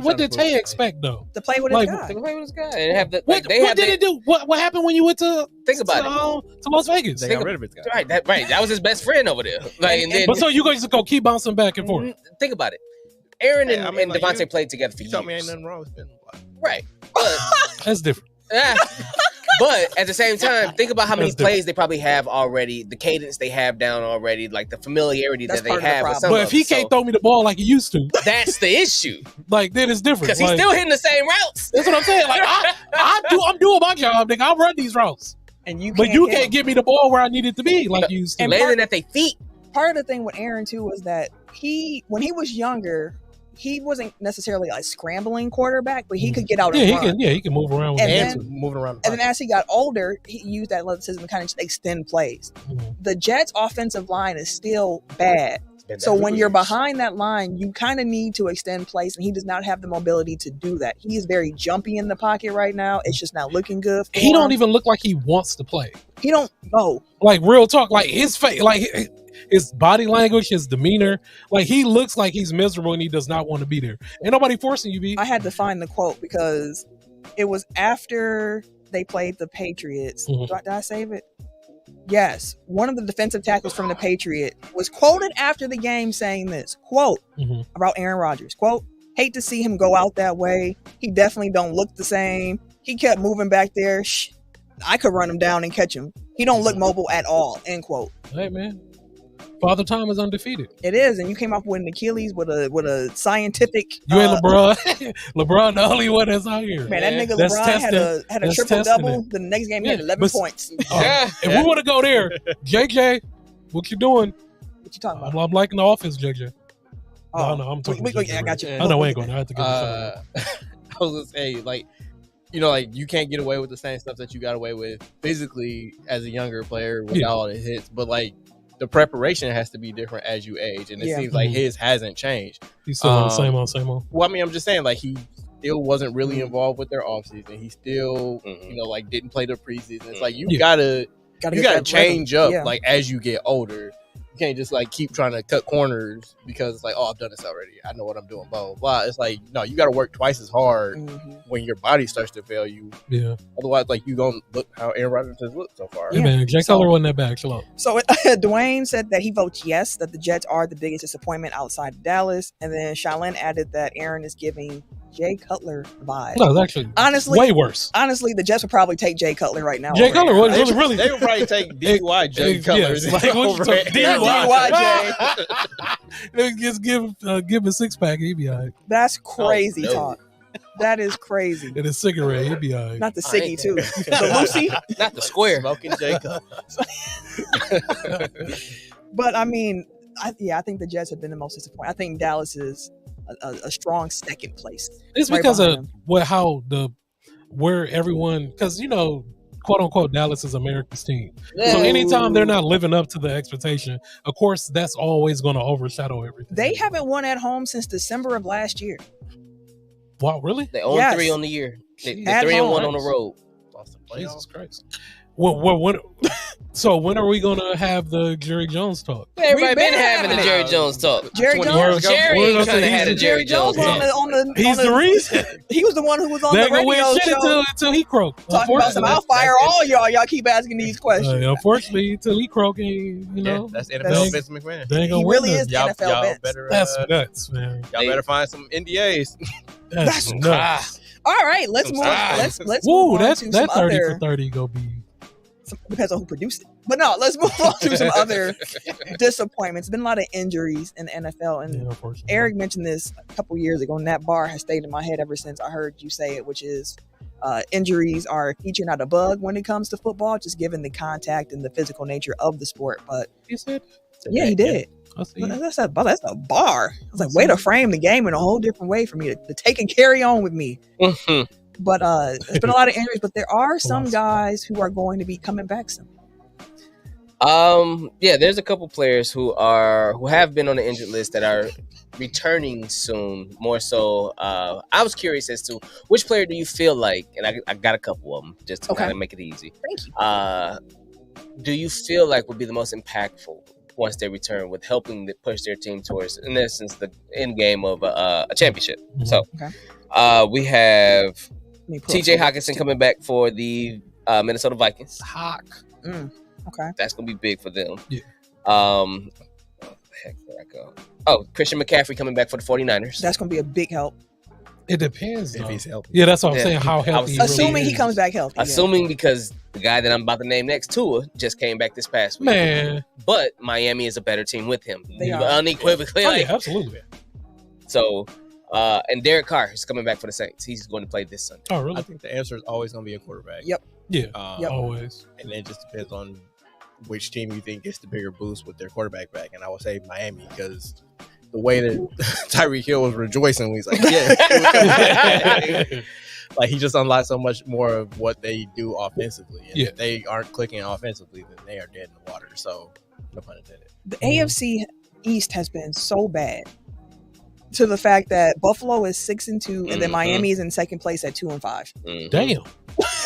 expect though? To play with Like, his guy. To play with this guy and have the, What did it do? What happened when you went to Think about to Las Vegas? they got rid of his guy. Right. That was his best friend over there. Like, and then But so you guys just go keep bouncing back and forth. think about it. Aaron Hey, I mean, and like, Devontae you- played together for You told me ain't years. nothing wrong with spending a lot. Right. But That's different. but at the same time, think about how many That's different. plays they probably have already, the cadence they have down already, like the familiarity That's that they part of the have with problem. some But of if he them. can't throw me the ball like he used to, That's the issue. like then it's different. Because he's Like, still hitting the same routes. that's what I'm saying. Like I'm doing my job, nigga. I run these routes, And you but can't you hit him. can't get me the ball where I need it to be, like you used to. And Landing at their feet. Part of the thing with Aaron too was that when he was younger, he wasn't necessarily a scrambling quarterback, but he could get out and run. He can move around with And hands. then- moving around. And then as he got older, he used that athleticism to kind of extend plays. The Jets' offensive line is still bad. So when you're behind that line, you kind of need to extend plays, and he does not have the mobility to do that. He is very jumpy in the pocket right now. It's just not looking good for He him. don't even look like he wants to play. He don't know. Like real talk, like his face, like his body language, his demeanor, like he looks like he's miserable and he does not want to be there. Ain't nobody forcing you, B. I had to find the quote because it was after they played the Patriots. Did I save it? Yes. One of the defensive tackles from the Patriot was quoted after the game saying this, quote, about Aaron Rodgers, quote, hate to see him go out that way. He definitely don't look the same. He kept moving back there. I could run him down and catch him. He don't look mobile at all, end quote. Hey, man. Father Time is undefeated. It is, and you came up with an Achilles with a scientific. You ain't LeBron. LeBron the only one that's out here. Man, that nigga That's LeBron had a That's triple double. testing it. The next game he had Yeah, 11 but- points. If we want to go there, JJ, what you doing? What you talking about? I'm liking the offense, JJ. Oh, No, I'm talking. wait, JJ I got you. I know we ain't going to have to get I was gonna say, like, like you can't get away with the same stuff that you got away with physically as a younger player without all the hits, but like the preparation has to be different as you age, and it seems like his hasn't changed. He's still on the same old. Well, I mean, I'm just saying, like he still wasn't really involved with their offseason. He still, like didn't play the preseason. It's like you gotta change up like as you get older. You can't just like keep trying to cut corners because it's like, oh, I've done this already. I know what I'm doing, blah, blah, blah. It's like, no, you got to work twice as hard when your body starts to fail you. Yeah. Otherwise, like, you going to look how Aaron Rodgers has looked so far. Yeah, man. Jay Cutler wasn't that bad. Chill out. So Dwayne said that he votes yes, that the Jets are the biggest disappointment outside of Dallas. And then Shailene added that Aaron is giving Jay Cutler vibes. No, it's actually honestly way worse. Honestly, the Jets would probably take Jay Cutler right now. Jay Cutler was really. They would probably take DUI Jay Cutler. Yes, like, over what you talking- DUI Jay. Just give him a 6-pack. He'd be all right. That's crazy no. talk. That is crazy. And a cigarette. He'd be all right. Not the Siggy too. The Lucy. Not the square. Smoking Jay Cutler. But I mean, I think the Jets have been the most disappointing. I think Dallas is a strong second place. It's right because behind of where everyone, because quote unquote Dallas is America's team. So anytime they're not living up to the expectation, of course that's always going to overshadow everything. They haven't won at home since December of last year. Wow, really? They own Yes. 3 on the year. They're At 3-1 home. on the road. Jesus Christ. What So when are we gonna have the Jerry Jones talk? Everybody been been having the having Jerry it. Jones talk. Jerry 20 Jones. years ago. Jerry We're gonna kind of say had a he's the- Jerry Jones Jones. was on the He's the reason. he was the one who was on They the ain't gonna win radio shit show until he croaked. talking about some. I'll fire all y'all. Y'all keep asking these questions. Unfortunately, until he croaking, you know, that's NFL That's- Vince McMahon. they ain't gonna He win really nothing. is the NFL Y'all Vince. better, That's nuts, man. y'all better find some NDAs. That's nuts. All right, let's Some move. size. Let's Woo, move on that to some that 30 other. for 30 gonna be. Depends on who produced it. But no, let's move on to some other disappointments. Been a lot of injuries in the NFL, and Yeah, unfortunately. Eric mentioned this a couple years ago, and that bar has stayed in my head ever since I heard you say it, which is injuries are a feature, not a bug, when it comes to football, just given the contact and the physical nature of the sport. But He said, yeah, he did. I see. That's a bar. I was like, way to frame the game in a whole different way for me to take and carry on with me. Mhm. But there's been a lot of injuries, but there are some guys who are going to be coming back soon. Yeah, there's a couple players who have been on the injured list that are returning soon. More so, I was curious as to which player do you feel like, and I got a couple of them just to Okay. kind of make it easy. Thank you. Do you feel like would be the most impactful once they return with helping to push their team towards, in essence, the end game of a championship? Mhm. So, Okay. we have Let me pull up T.J. some- Hawkinson coming back for the Minnesota Vikings. Hawk. Okay. That's gonna be big for them. Yeah. Where the heck did I go? Oh, Christian McCaffrey coming back for the 49ers. That's going to be a big help. It depends, If though. he's healthy. Yeah, that's what I'm Yeah. saying. How I healthy? was- really Assuming he is. comes back healthy. yeah. Assuming because the guy that I'm about to name next, Tua, just came back this past week. Man, But Miami is a better team with him. They are. Unequivocally. oh, like, yeah, absolutely. So, and Derek Carr is coming back for the Saints. He's going to play this Sunday. Oh, I really? think the answer is always going to be a quarterback. Yep. Yeah, Yep. always. And it just depends on which team you think gets the bigger boost with their quarterback back. And I would say Miami, because the way that Tyreek Hill was rejoicing when he's like, yeah. Like, he just unlocked so much more of what they do offensively. And Yeah. if they aren't clicking offensively, then they are dead in the water. So, no pun intended. The AFC East has been so bad, to the fact that Buffalo is 6-2, and then Mhm. Miami is in second place at 2-5. Mhm. Damn.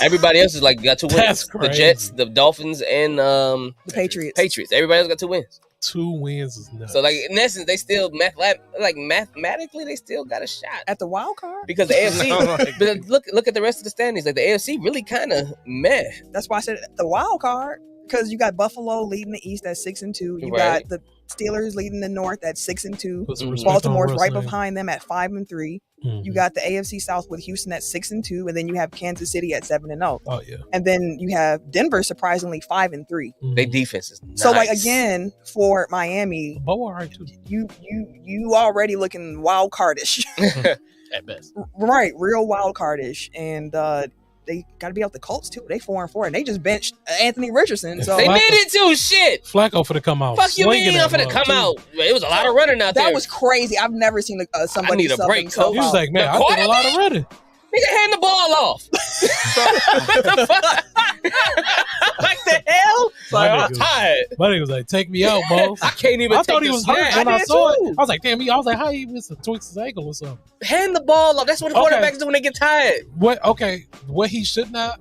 Everybody else is like got 2 wins. That's The Jets, crazy. the Dolphins, and The Patriots. Patriots. Everybody else got 2 wins. 2 wins is nuts. So, like, in essence, they still mathematically they still got a shot At the wild card. because the AFC. Like, But look at the rest of the standings. Like, the AFC really kind of meh. That's why I said the wild card, because you got Buffalo leading the East at 6-2. You Right. got the Steelers leading the North at 6-2. Put some Mhm. respect on Baltimore's right Russ, man. behind them at 5-3. Mhm. You got the AFC South with Houston at 6-2, and then you have Kansas City at 7-0, Oh, yeah. and then you have Denver surprisingly 5-3. They Mhm. defense is nice. So like again for Miami, Bo all right, too. you already looking wild cardish, at best. right? Real wild cardish, and they got to be out the Colts too. They 4-4, and they just benched Anthony Richardson. So they Flacco- needed to. Shit. Flacco for to come out. Fuck you slinging mean I'm that finna mug, come too. out? It was a lot of running out there. that was crazy. I've never seen somebody need a sub break, himself coach. He was out. like, man, The I did a lot of running. Nigga, hand the ball off. What the fuck? Like the hell? My Like, I'm nigga- tired. My nigga was like, take me out, boss. I can't even I take thought he the was hurt snap. when I I did saw too. it. I was like, damn, I was like, how he missed a tweaks his ankle or something? Hand the ball off. That's what the Okay. quarterbacks do when they get tired. What he shouldn't have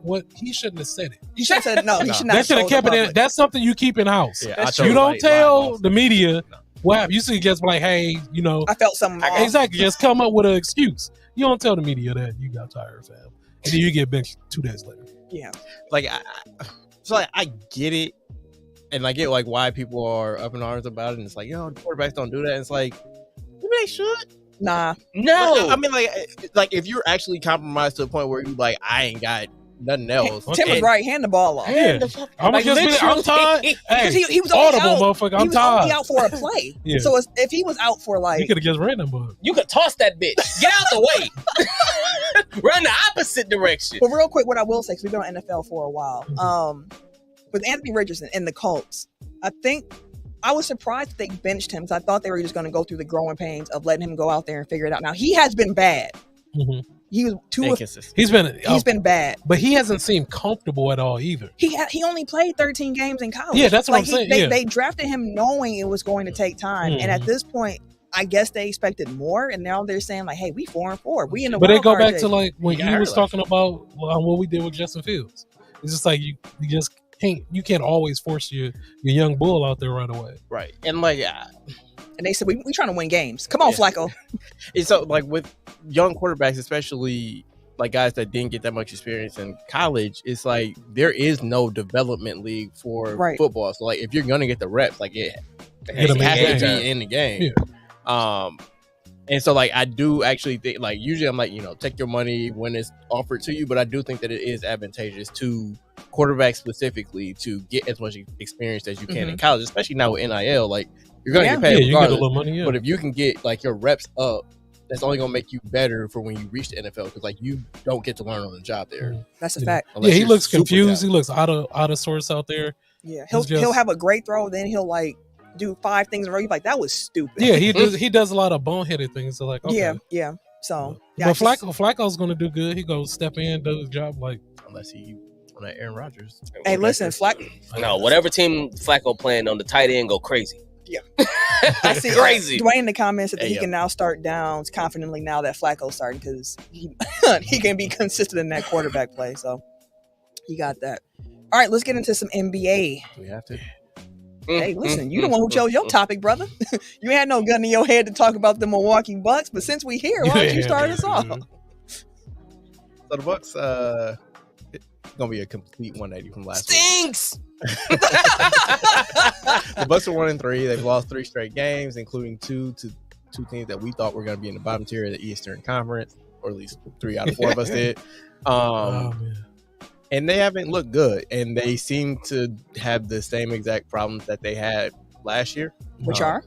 said it. He should have said no. He should not. They should have told kept the it in. public. That's something you keep in house. Yeah, That's I true. You told don't live tell boss. the media No. what happened. You see, just like, hey, you know, I felt something off. exactly. Just come up with an excuse. You don't tell the media that you got tired, fam, and then you get benched 2 days later. Yeah. Like, so like, I get it, and I get like why people are up in arms about it. And it's like, yo, the quarterbacks don't do that. And it's like, maybe they should. Nah. No. Like, I mean, like if you're actually compromised to the point where you like, I ain't got nothing else. Tim was and- right. Hand the ball off. Yeah. I'm Like, just be I'm tired. literally. Hey, Because he was only audible, out. motherfucker. He I'm was only tired. out for a play. Yeah. So if he was out for You like, could have just ran them, but You could toss that bitch. Get out the way. Run the opposite direction. but real quick, what I will say, because we've been on NFL for a while, with Anthony Richardson and the Colts, I think I was surprised that they benched him, because I thought they were just going to go through the growing pains of letting him go out there and figure it out. Now he has been bad. mhm. He was inconsistent. he's been bad. but he hasn't seemed comfortable at all either. He only played 13 games in college. Yeah, that's what I'm saying, yeah. They drafted him knowing it was going to take time, and at this point, I guess they expected more, and now they're saying like, "Hey, we 4-4, we in the." But they wild go card back to race." like when He got you hurt was last talking about what we did with Justin Fields. It's just like you just can't always force your young bull out there right away. Right. And like, And they said we trying to win games. Come on, Flacco. And so like with young quarterbacks, especially like guys that didn't get that much experience in college, it's like there is no development league for football. So like if you're gonna get the reps, like it has to be in the game. Yeah. And so like I do actually think, like, usually I'm like, take your money when it's offered to you, but I do think that it is advantageous to quarterbacks specifically to get as much experience as you can in college, especially now with NIL. Like you're gonna get paid regardless, you get a little money, but if you can get like your reps up, that's only gonna make you better for when you reach the NFL, because like you don't get to learn on the job there. That's a fact. Yeah, he looks confused. He looks out of sorts out there. Yeah, he'll have a great throw, then he'll like do 5 things in a row. You're like, that was stupid. Yeah, he does a lot of boneheaded things. So like, okay. Yeah. So, but Flacco's gonna do good. He goes step in, do his job, like unless he on that Aaron Rodgers. Hey, listen, Flacco. No, whatever team Flacco playing on the tight end, go crazy. Yeah, I see. Crazy. Dwayne in the comments said that he can now start downs confidently now that Flacco's starting, because he can be consistent in that quarterback play. So he got that. All right, let's get into some NBA. We have to. Hey, listen, you the one who chose your topic, brother. You had no gun in your head to talk about the Milwaukee Bucks, but since we here, why don't you start us off? So the Bucks, it's gonna be a complete 180 from last Stinks. week. The Bucks are 1-3. They've lost 3 straight games, including two teams that we thought were gonna be in the bottom tier of the Eastern Conference, or at least 3 out of 4 of us did. And they haven't looked good, and they seem to have the same exact problems that they had last year. Which are?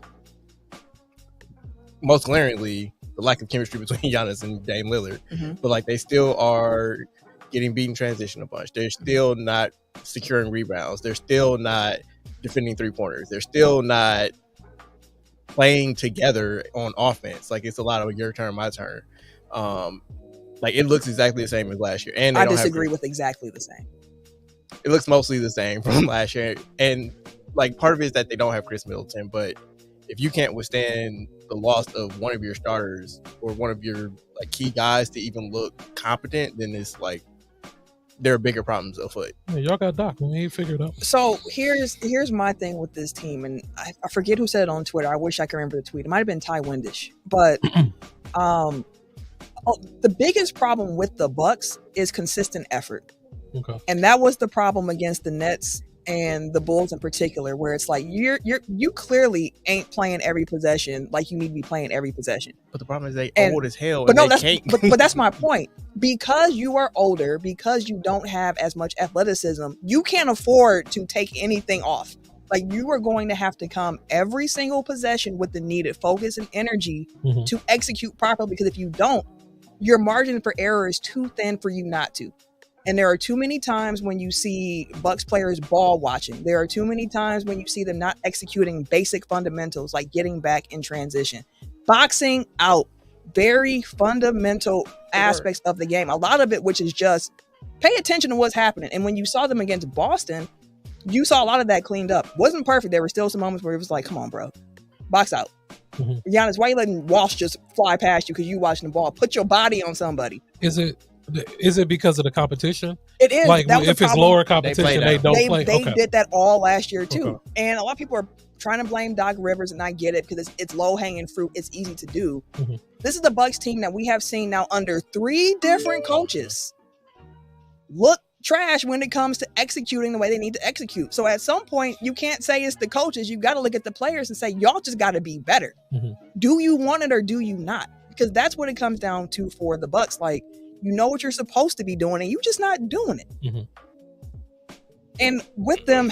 Most glaringly, the lack of chemistry between Giannis and Dame Lillard. But like they still are getting beaten transition a bunch. They're still not securing rebounds. They're still not defending 3-pointers. They're still not playing together on offense. Like it's a lot of your turn, my turn. Like it looks exactly the same as last year, and I disagree with exactly the same. It looks mostly the same from last year, and like part of it is that they don't have Chris Middleton. But if you can't withstand the loss of one of your starters or one of your like key guys to even look competent, then it's like there are bigger problems afoot. Yeah, y'all got Doc. We ain't figured out. So here's my thing with this team, and I forget who said it on Twitter. I wish I could remember the tweet. It might have been Ty Windish, but the biggest problem with the Bucks is consistent effort. Okay. And that was the problem against the Nets and the Bulls in particular, where it's like you clearly ain't playing every possession like you need to be playing every possession. But the problem is they old as hell. But and no, they can't. but that's my point. Because you are older, because you don't have as much athleticism, you can't afford to take anything off. Like you are going to have to come every single possession with the needed focus and energy to execute properly. Because if you don't, your margin for error is too thin for you not to. And there are too many times when you see Bucks players ball watching. There are too many times when you see them not executing basic fundamentals like getting back in transition. Boxing out very fundamental aspects of the game. A lot of it, which is just pay attention to what's happening. And when you saw them against Boston, you saw a lot of that cleaned up. Wasn't perfect. There were still some moments where it was like, come on, bro. Box out. Giannis, why are you letting Walsh just fly past you because you watching the ball? Put your body on somebody. Is it because of the competition? It is. Like if it's lower competition, they don't play. They did that all last year too. Okay. And a lot of people are trying to blame Doc Rivers, and I get it because it's low hanging fruit. It's easy to do. This is the Bucks team that we have seen now under 3 different coaches look trash when it comes to executing the way they need to execute. So at some point, you can't say it's the coaches. You got to look at the players and say, y'all just got to be better. Do you want it or do you not? Because that's what it comes down to for the Bucks. Like, you know what you're supposed to be doing and you just not doing it. And with them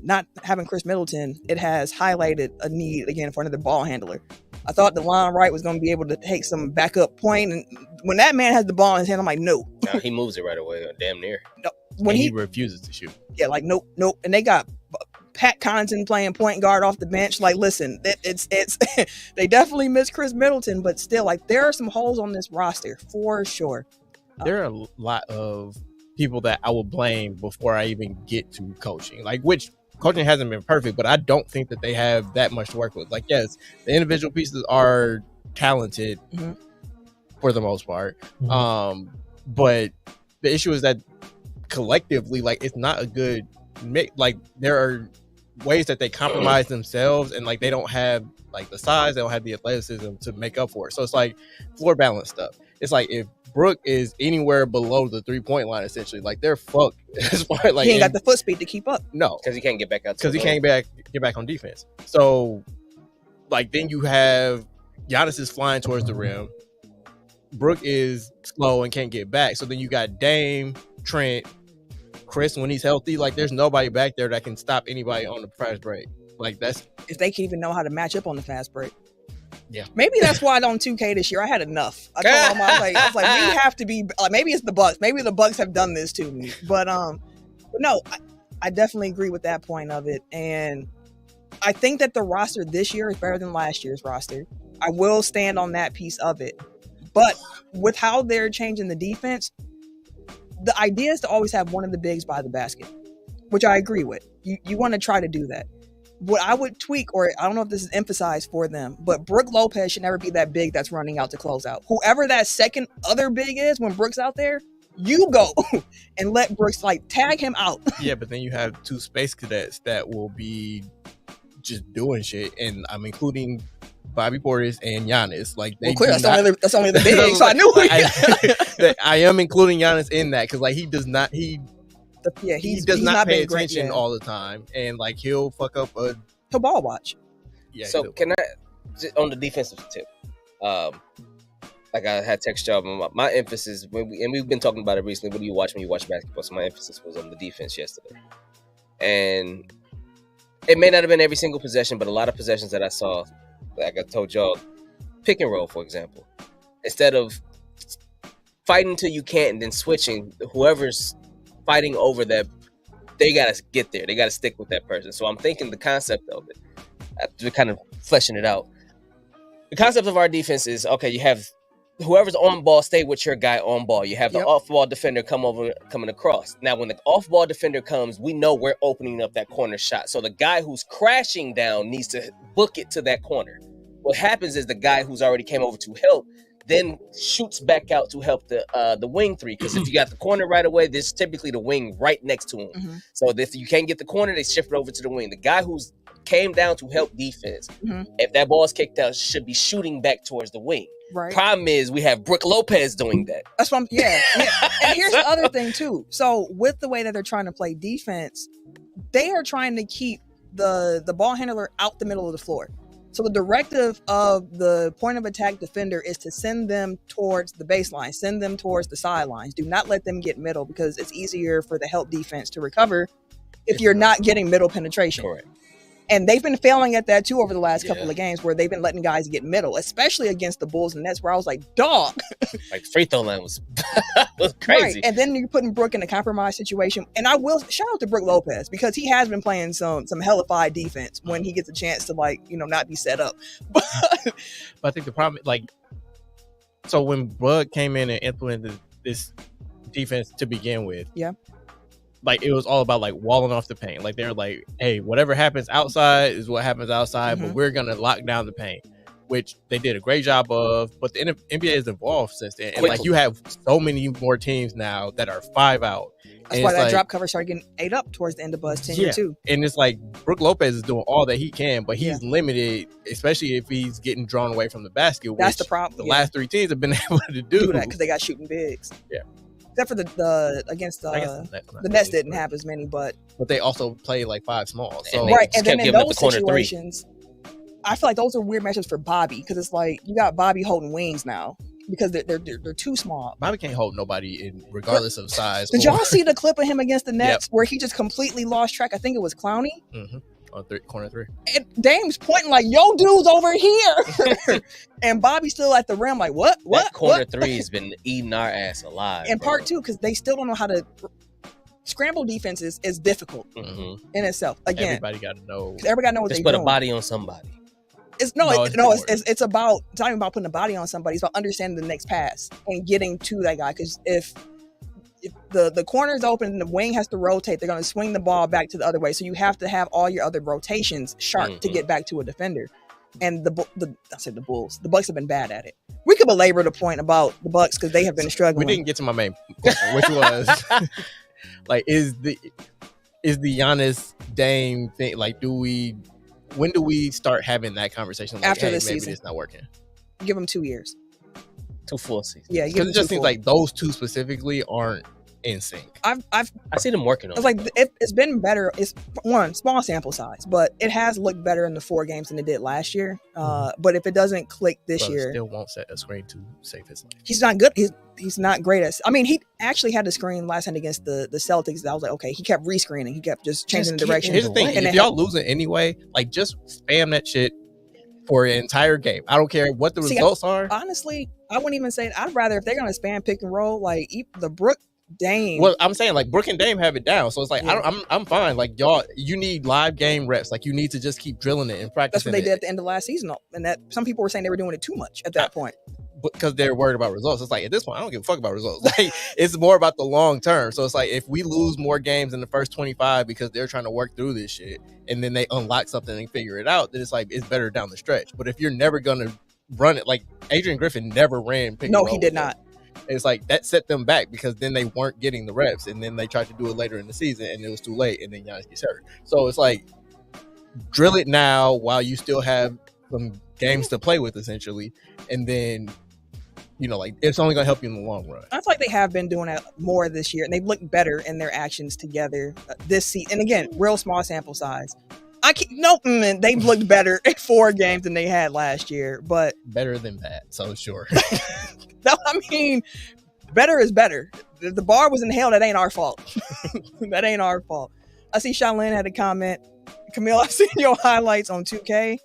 not having Chris Middleton, it has highlighted a need again for another ball handler. I thought DeLon Wright was going to be able to take some backup point, and when that man has the ball in his hand, I'm like, no. Nah, he moves it right away, damn near. No, when he refuses to shoot. Yeah, like nope. And they got Pat Connaughton playing point guard off the bench. Like, listen, it's they definitely miss Chris Middleton, but still, like, there are some holes on this roster for sure. There are a lot of people that I will blame before I even get to coaching. Like, which coaching hasn't been perfect, but I don't think that they have that much to work with. Like, yes, the individual pieces are talented for the most part. But the issue is that collectively, like, it's not a good like there are ways that they compromise themselves, and like they don't have like the size, they don't have the athleticism to make up for it. So it's like floor balance stuff. It's like if Brook is anywhere below the 3-point line, essentially, like they're fucked. As far, like, he ain't got the foot speed to keep up. No, because he can't get back out. Because he can't get back on defense. So, like, then you have Giannis is flying towards the rim. Brook is slow and can't get back. So then you got Dame, Trent, Chris when he's healthy. Like, there's nobody back there that can stop anybody on the fast break. Like, that's if they can even know how to match up on the fast break. Yeah, maybe that's why on 2K this year I had enough. I told my mom, I was like, we have to be. Maybe it's the Bucks. Maybe the Bucks have done this to me. But no, I definitely agree with that point of it, and I think that the roster this year is better than last year's roster. I will stand on that piece of it. But with how they're changing the defense, the idea is to always have one of the bigs by the basket, which I agree with. You want to try to do that. What I would tweak, or I don't know if this is emphasized for them, but Brook Lopez should never be that big that's running out to close out. Whoever that second other big is when Brook's out there, you go and let Brooks like tag him out. Yeah, but then you have 2 space cadets that will be just doing shit, and I'm including Bobby Portis and Giannis. Like, they that's only the big. So I knew I am including Giannis in that because like he does not he does not pay attention all the time, and like he'll fuck up he'll ball watch. Yeah. So can I on the defensive tip? Like I had text job. My emphasis and we've been talking about it recently. What do you watch when you watch basketball? So my emphasis was on the defense yesterday, and it may not have been every single possession, but a lot of possessions that I saw, like I told y'all, pick and roll, for example, instead of fighting till you can't and then switching, whoever's fighting over that, they gotta get there. They gotta stick with that person. So I'm thinking the concept of it, after kind of fleshing it out. The concept of our defense is, okay, you have whoever's on ball, stay with your guy on ball. You have the off-ball defender coming across. Now, when the off-ball defender comes, we know we're opening up that corner shot. So the guy who's crashing down needs to book it to that corner. What happens is the guy who's already came over to help then shoots back out to help the wing three. Because if you got the corner right away, there's typically the wing right next to him. Mm-hmm. So if you can't get the corner, they shift it over to the wing. The guy who's came down to help defense, if that ball is kicked out, should be shooting back towards the wing. Right. Problem is we have Brook Lopez doing that. That's what yeah. And here's the other thing too. So with the way that they're trying to play defense, they are trying to keep the ball handler out the middle of the floor. So the directive of the point of attack defender is to send them towards the baseline, send them towards the sidelines. Do not let them get middle, because it's easier for the help defense to recover if you're not getting middle penetration. Correct. And they've been failing at that too over the last couple of games, where they've been letting guys get middle, especially against the Bulls and Nets, where I was like, dog. Like free throw line was crazy. Right. And then you're putting Brook in a compromised situation. And I will shout out to Brook Lopez, because he has been playing some hellified defense when he gets a chance to, like, not be set up. But I think the problem, like, so when Brook came in and implemented this defense to begin with, like, it was all about like walling off the paint. Like, they're like, hey, whatever happens outside is what happens outside, but we're gonna lock down the paint, which they did a great job of. But the NBA has evolved since then, and like, you have so many more teams now that are 5 out. That's why that drop cover started getting 8 up towards the end of Buzz tenure too. And it's like Brook Lopez is doing all that he can, but he's limited, especially if he's getting drawn away from the basket. That's the problem. The last 3 teams have been able to do that because they got shooting bigs. Yeah. Except for the against the Nets didn't have as many, but they also play like 5 small. So and then in those situations, I feel like those are weird matchups for Bobby, because it's like you got Bobby holding wings now because they're too small. Bobby can't hold nobody regardless of size. Did y'all see the clip of him against the Nets where he just completely lost track? I think it was Clowney. Mm-hmm. On corner 3. And Dame's pointing like, yo, dude's over here. And Bobby's still at the rim like, what? That corner 3 has been eating our ass alive. And part 2, because they still don't know how to scramble defenses is difficult in itself. Again, everybody got to know. Everybody got to know what they're doing. Just put a body on somebody. It's about, it's not even about putting a body on somebody. It's about understanding the next pass and getting to that guy. Because if the corner is open and the wing has to rotate, they're going to swing the ball back to the other way. So you have to have all your other rotations sharp to get back to a defender. And the Bulls, the Bucks have been bad at it. We could belabor the point about the Bucks because they have been struggling. We didn't get to my main point, which was like, is the Giannis Dame thing like? When do we start having that conversation? Like, After hey, this maybe season. it's not working. Give him 2 years. 2 full seasons. Yeah, Because it just seems like those two specifically aren't in sync. I see them working on It's like it's been better. It's one small sample size, but it has looked better in the 4 games than it did last year. But if it doesn't click this year, still won't set a screen to save his life. he's not good. He's not great at. I mean, he actually had the screen last time against the Celtics. I was like, okay, he kept rescreening. He kept just changing the direction. Here's the thing: if y'all losing anyway, like just spam that shit for an entire game. I don't care what the results are. Honestly, I wouldn't even say. I'd rather if they're gonna spam pick and roll, like the Brook Dame. Well, I'm saying like Brook and Dame have it down, so it's like I'm fine. Like y'all, you need live game reps. Like you need to just keep drilling it and practicing. That's what they did at the end of last season, and that some people were saying they were doing it too much at that point. Because they're worried about results. It's like at this point, I don't give a fuck about results. Like it's more about the long term. So it's like if we lose more games in the first 25 because they're trying to work through this shit, and then they unlock something and figure it out, then it's like it's better down the stretch. But if you're never gonna run it, like Adrian Griffin never ran pick and roll. No, he did not. It's like that set them back because then they weren't getting the reps, and then they tried to do it later in the season, and it was too late, and then Giannis gets hurt. So it's like drill it now while you still have some games to play with, essentially, and then like it's only gonna help you in the long run. I feel like they have been doing it more this year, and they've looked better in their actions together this season. And again, real small sample size. They've looked better in 4 games than they had last year, but better than bad. So sure. No, I mean, better is better. If the bar was in hell, that ain't our fault. That ain't our fault. I see Shaolin had a comment. Camille, I've seen your highlights on 2K.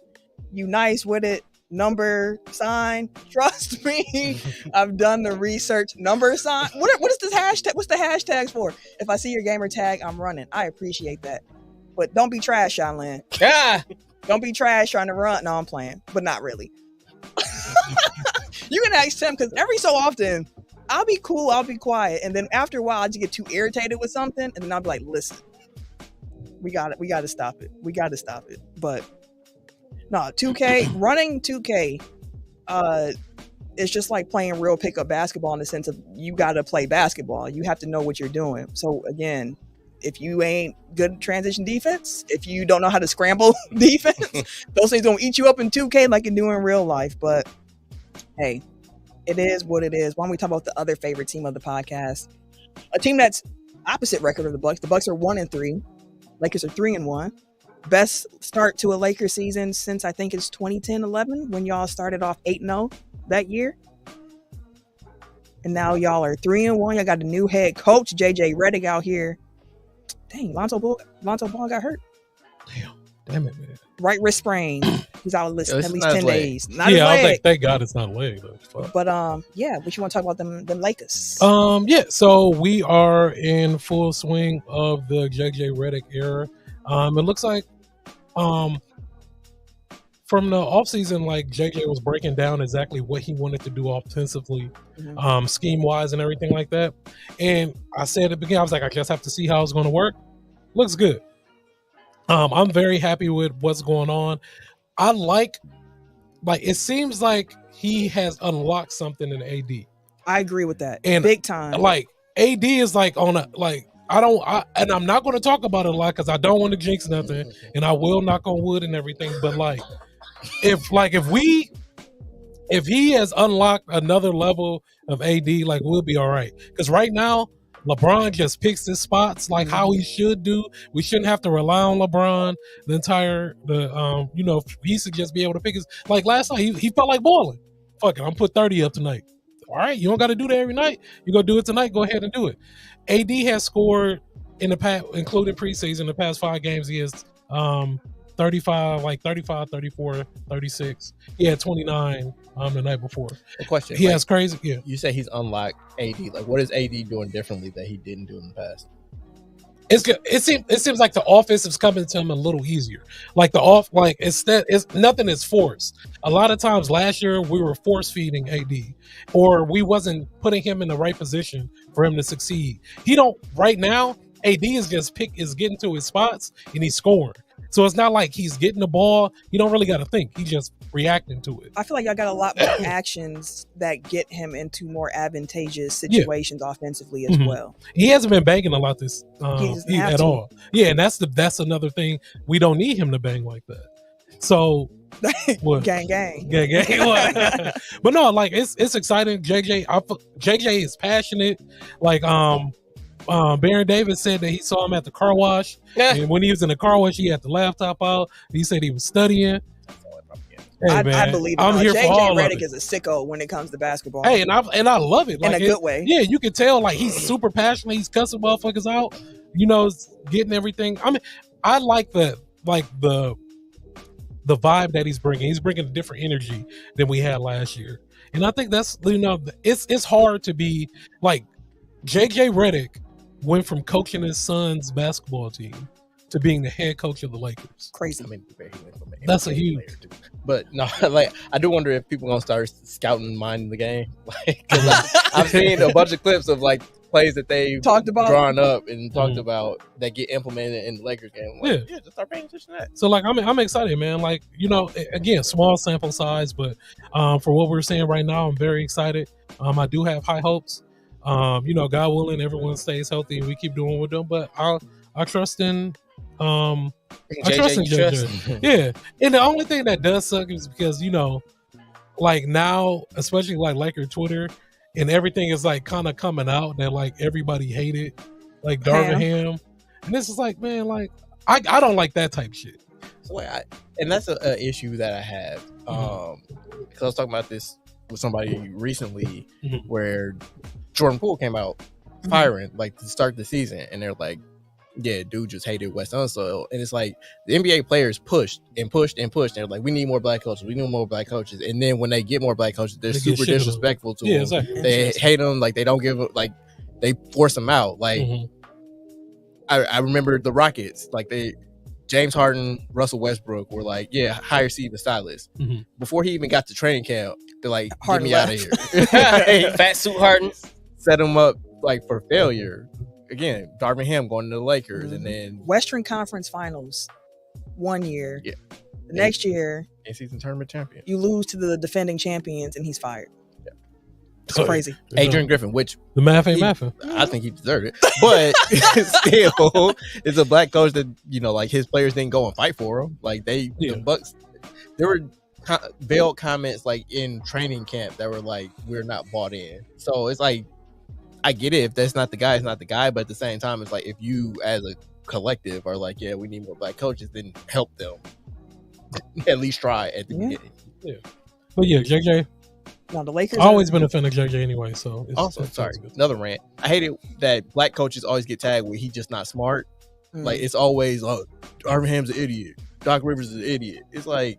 You nice with it. Number sign. Trust me. I've done the research. Number sign. What is this hashtag? What's the hashtags for? If I see your gamer tag, I'm running. I appreciate that. But don't be trash, Shaolin. Don't be trash trying to run. No, I'm playing, but not really. You can ask Tim because every so often I'll be cool, I'll be quiet, and then after a while I just get too irritated with something, and then I'll be like, "Listen, we got to stop it. We got to stop it." But no, 2K running 2K, it's just like playing real pickup basketball in the sense of you got to play basketball. You have to know what you're doing. So again, if you ain't good at transition defense, if you don't know how to scramble defense, those things don't eat you up in 2K like you do in real life. But hey, it is what it is. Why don't we talk about the other favorite team of the podcast? A team that's opposite record of the Bucks. The Bucks are 1-3. Lakers are 3-1. Best start to a Lakers season since I think it's 2010-11 when y'all started off 8-0 that year. And now y'all are 3-1. Y'all got a new head coach, JJ Redick, out here. Dang, Lonzo Ball got hurt. Damn it, man. Right wrist sprain. He's out at least 10 days. I was like, thank God it's not a leg. But yeah, what you want to talk about them Lakers? Yeah, so we are in full swing of the JJ Redick era. It looks like from the offseason, like JJ was breaking down exactly what he wanted to do offensively, scheme wise and everything like that. And I said at the beginning, I was like, I just have to see how it's going to work. Looks good. I'm very happy with what's going on. I like it seems like he has unlocked something in AD. I agree with that. And big time. Like AD is like on a and I'm not going to talk about it a lot because I don't want to jinx nothing, and I will knock on wood and everything. But if he has unlocked another level of AD, like we'll be all right. Because right now, LeBron just picks his spots like how he should do. We shouldn't have to rely on LeBron he should just be able to pick his, like last night he felt like balling. Fuck it, I'm put 30 up tonight. All right, you don't got to do that every night. You gonna do it tonight? Go ahead and do it. AD has scored in the past, including preseason, the past 5 games. He has 35, 34, 36. He had 29 the night before. The question, he has crazy. Yeah, you say he's unlocked AD. Like, what is AD doing differently that he didn't do in the past? It seems like the offense is coming to him a little easier. Like it's nothing is forced. A lot of times last year we were force feeding AD, or we wasn't putting him in the right position for him to succeed. Right now. AD is getting to his spots and he's scoring. So it's not like he's getting the ball. He don't really got to think. He just reacting to it. I feel like y'all got a lot more actions that get him into more advantageous situations offensively as well. He hasn't been banging a lot this at to. all. Yeah, and that's another thing. We don't need him to bang like that. So what? gang. What? But no, like it's exciting. JJ is passionate. Like Baron Davis said that he saw him at the car wash. And when he was in the car wash, he had the laptop out. He said he was studying. Hey, I believe it. I'm here JJ for all Redick of it. is a sicko when it comes to basketball. Hey, and I love it. Like, in a good way. Yeah, you can tell like he's super passionate. He's cussing motherfuckers out. You know, getting everything. I mean, I like the vibe that he's bringing. He's bringing a different energy than we had last year. And I think that's, you know, it's hard to be like JJ Redick went from coaching his son's basketball team to being the head coach of the Lakers. Crazy. I mean, that's a huge. But no, like I do wonder if people gonna start scouting minding the game. Like, cause I've seen a bunch of clips of like plays that they talked about, drawn up and talked about that get implemented in the Lakers game. Like, yeah, just start paying attention to that. So like I'm excited, man. Like, you know, again, small sample size, but for what we're seeing right now, I'm very excited. I do have high hopes. You know, God willing, everyone stays healthy and we keep doing with them. But I trust in I trust in JJ. Yeah. And the only thing that does suck is because, you know, like now, especially like Laker Twitter and everything is like kind of coming out that like everybody hated like Darvin Ham. And this is like, man, like I don't like that type of shit. So and that's an issue that I have. Because I was talking about this with somebody recently where Jordan Poole came out firing like to start the season, and they're like, yeah, dude just hated West Unsoil. And it's like the NBA players pushed and pushed and pushed. They're like, we need more black coaches. We need more black coaches. And then when they get more black coaches, they're super disrespectful to them. Exactly. They hate them. Like they don't give like they force them out. Like I remember the Rockets, like James Harden, Russell Westbrook were like, yeah, hire Steven Silas. Before he even got to training camp, they're like, get me out of here. Fat suit Harden. Set him up like for failure. Again, Darvin Ham going to the Lakers, and then Western Conference Finals 1 year. Yeah. The next year, in-season tournament champion. You lose to the defending champions, and he's fired. Yeah. It's crazy. Adrian Griffin, which the math ain't mathing. I think he deserved it, but still, it's a black coach that, you know, like his players didn't go and fight for him. Like the Bucks, there were veiled comments like in training camp that were like, "We're not bought in." So it's like, I get it. If that's not the guy, it's not the guy. But at the same time, it's like if you as a collective are like, yeah, we need more black coaches, then help them. At least try at the beginning. Yeah. But yeah, JJ. No, the Lakers. I've always been a fan of JJ anyway. So sorry, another rant. I hate it that black coaches always get tagged with he's just not smart. Like it's always, oh, Darvin Ham's an idiot. Doc Rivers is an idiot. It's like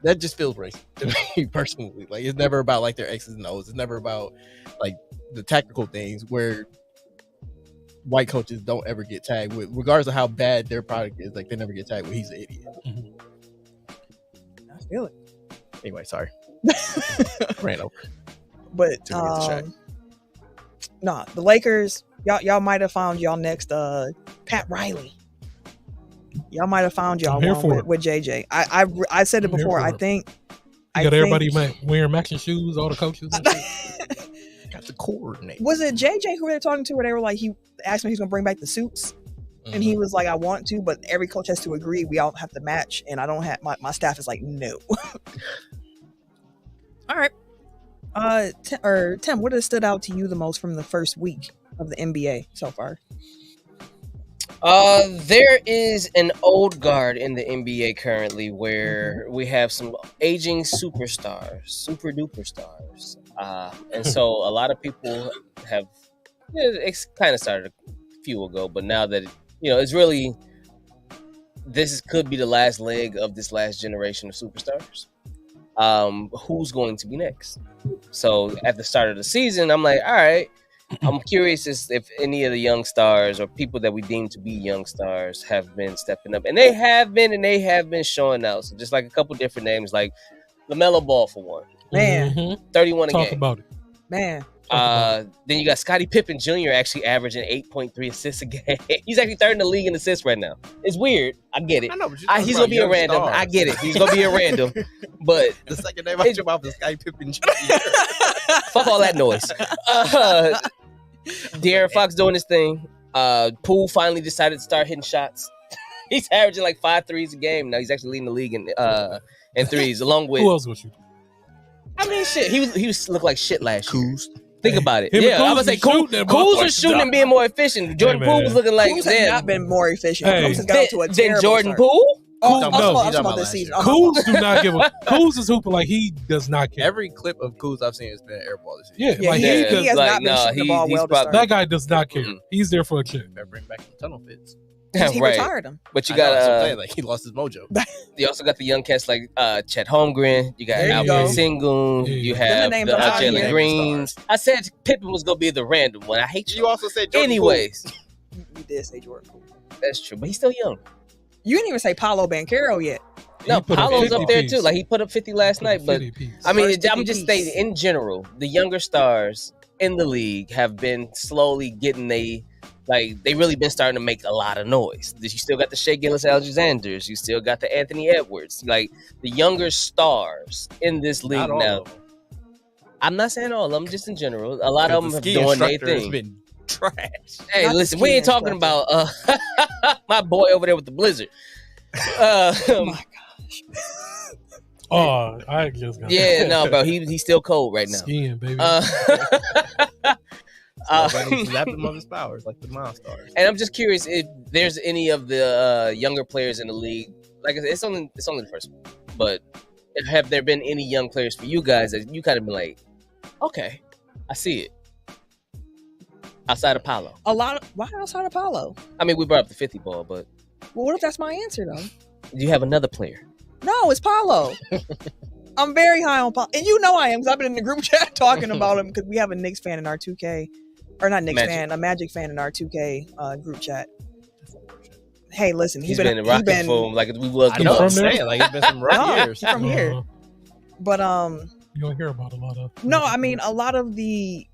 that just feels racist to me personally. Like it's never about like their X's and O's. It's never about like the tactical things where white coaches don't ever get tagged with, regardless of how bad their product is. Like they never get tagged with he's an idiot. I feel it. Anyway, sorry. Ran over. But no, the Lakers, y'all might have found y'all next Pat Riley. Y'all might have found y'all one with JJ. I said it before. I think everybody wearing matching shoes, all the coaches. Got to coordinate. Was it JJ who they were talking to where they were like, he asked me he's gonna bring back the suits? And he was like, I want to, but every coach has to agree. We all have to match, and I don't have my staff is like, no. All right. Tim, what has stood out to you the most from the first week of the NBA so far? There is an old guard in the NBA currently where we have some aging superstars, super duper stars. And so a lot of people have, it's kind of started a few ago, but now that, it's really, this could be the last leg of this last generation of superstars. Who's going to be next? So at the start of the season, I'm like, all right, I'm curious if any of the young stars or people that we deem to be young stars have been stepping up, and they have been showing out. So just like a couple different names, like LaMelo Ball for one, man, 31 a game. Talk about it, man. Then you got Scottie Pippen Jr. actually averaging 8.3 assists a game. He's actually third in the league in assists right now. It's weird. I get it. I know, but He's gonna be a random. Stars. I get it. He's gonna be a random. But the second name I jump off is Scottie Pippen Jr. Fuck all that noise. De'Aaron Fox doing his thing. Poole finally decided to start hitting shots. He's averaging like 5 threes a game now. He's actually leading the league in threes, along with. Who else was you? I mean, shit. He was looked like shit last year. Kuz. Think about it. Him Yeah, I and would say Kuz Kuz was shooting and being more efficient. Jordan Poole was looking like Kuz has not been more efficient. Hey. Kuz has got to a Then terrible Jordan start. Poole. Oh, Kuz- I'm no, talking about this season. Kuz do not give a. Kuz is hooping like he does not care. Every clip of Kuz I've seen has been an airball this season. Yeah, like he does, has like, not been shooting the ball well to probably- start. that guy does not care. Mm-mm. He's there for a check. Better bring back the tunnel fits. He Right. retired him. But you I know, that's what I'm got saying, like he lost his mojo. you also got the young cats like Chet Holmgren. You got There you Alfred go. Sengun. Yeah. You Them have the names the I'm talking Jalen about. Greens. I said Pippen was gonna be the random one. I hate you. You also said Jordan Anyways, You did say Jordan Poole. that's true, but he's still young. You didn't even say Paolo Banchero yet. No, He put up Paulo's 50 up there piece. too. Like he put up 50 last night, but 50 piece. I mean, First I'm 50 just piece. stating in general, the younger stars in the league have been slowly getting they really been starting to make a lot of noise. You still got the Shea Gilgeous-Alexanders. You still got the Anthony Edwards. Like the younger stars in this league Not all now. of them. I'm not saying all of them, just in general. A lot of them The have ski doing their instructor has thing. been trash. Hey, Not the listen, we ski ain't talking about my boy over there with the blizzard. Oh my gosh. Oh, I just got Yeah, no, bro, he's still cold right now. skiing, baby. Zap him of his powers like the Monstars. And I'm just curious if there's any of the younger players in the league. Like I said, it's only the first one, but have there been any young players for you guys that you kind of been like, okay, I see it. Outside of Paolo, Why outside of Paolo? I mean, we brought up the 50 ball, but Well, what if that's my answer though? do you have another player? No, it's Paolo. I'm very high on Paolo, and you know I am because I've been in the group chat talking about him because we have a Knicks fan in our 2K, or not Knicks Magic. fan, a Magic fan in our 2K group chat. Hey, listen, He's been rocking for him like we was. I know what I'm from there? saying. Like it's been some rough No, years. he's from here, but You don't hear about a lot of. no, I mean a lot of the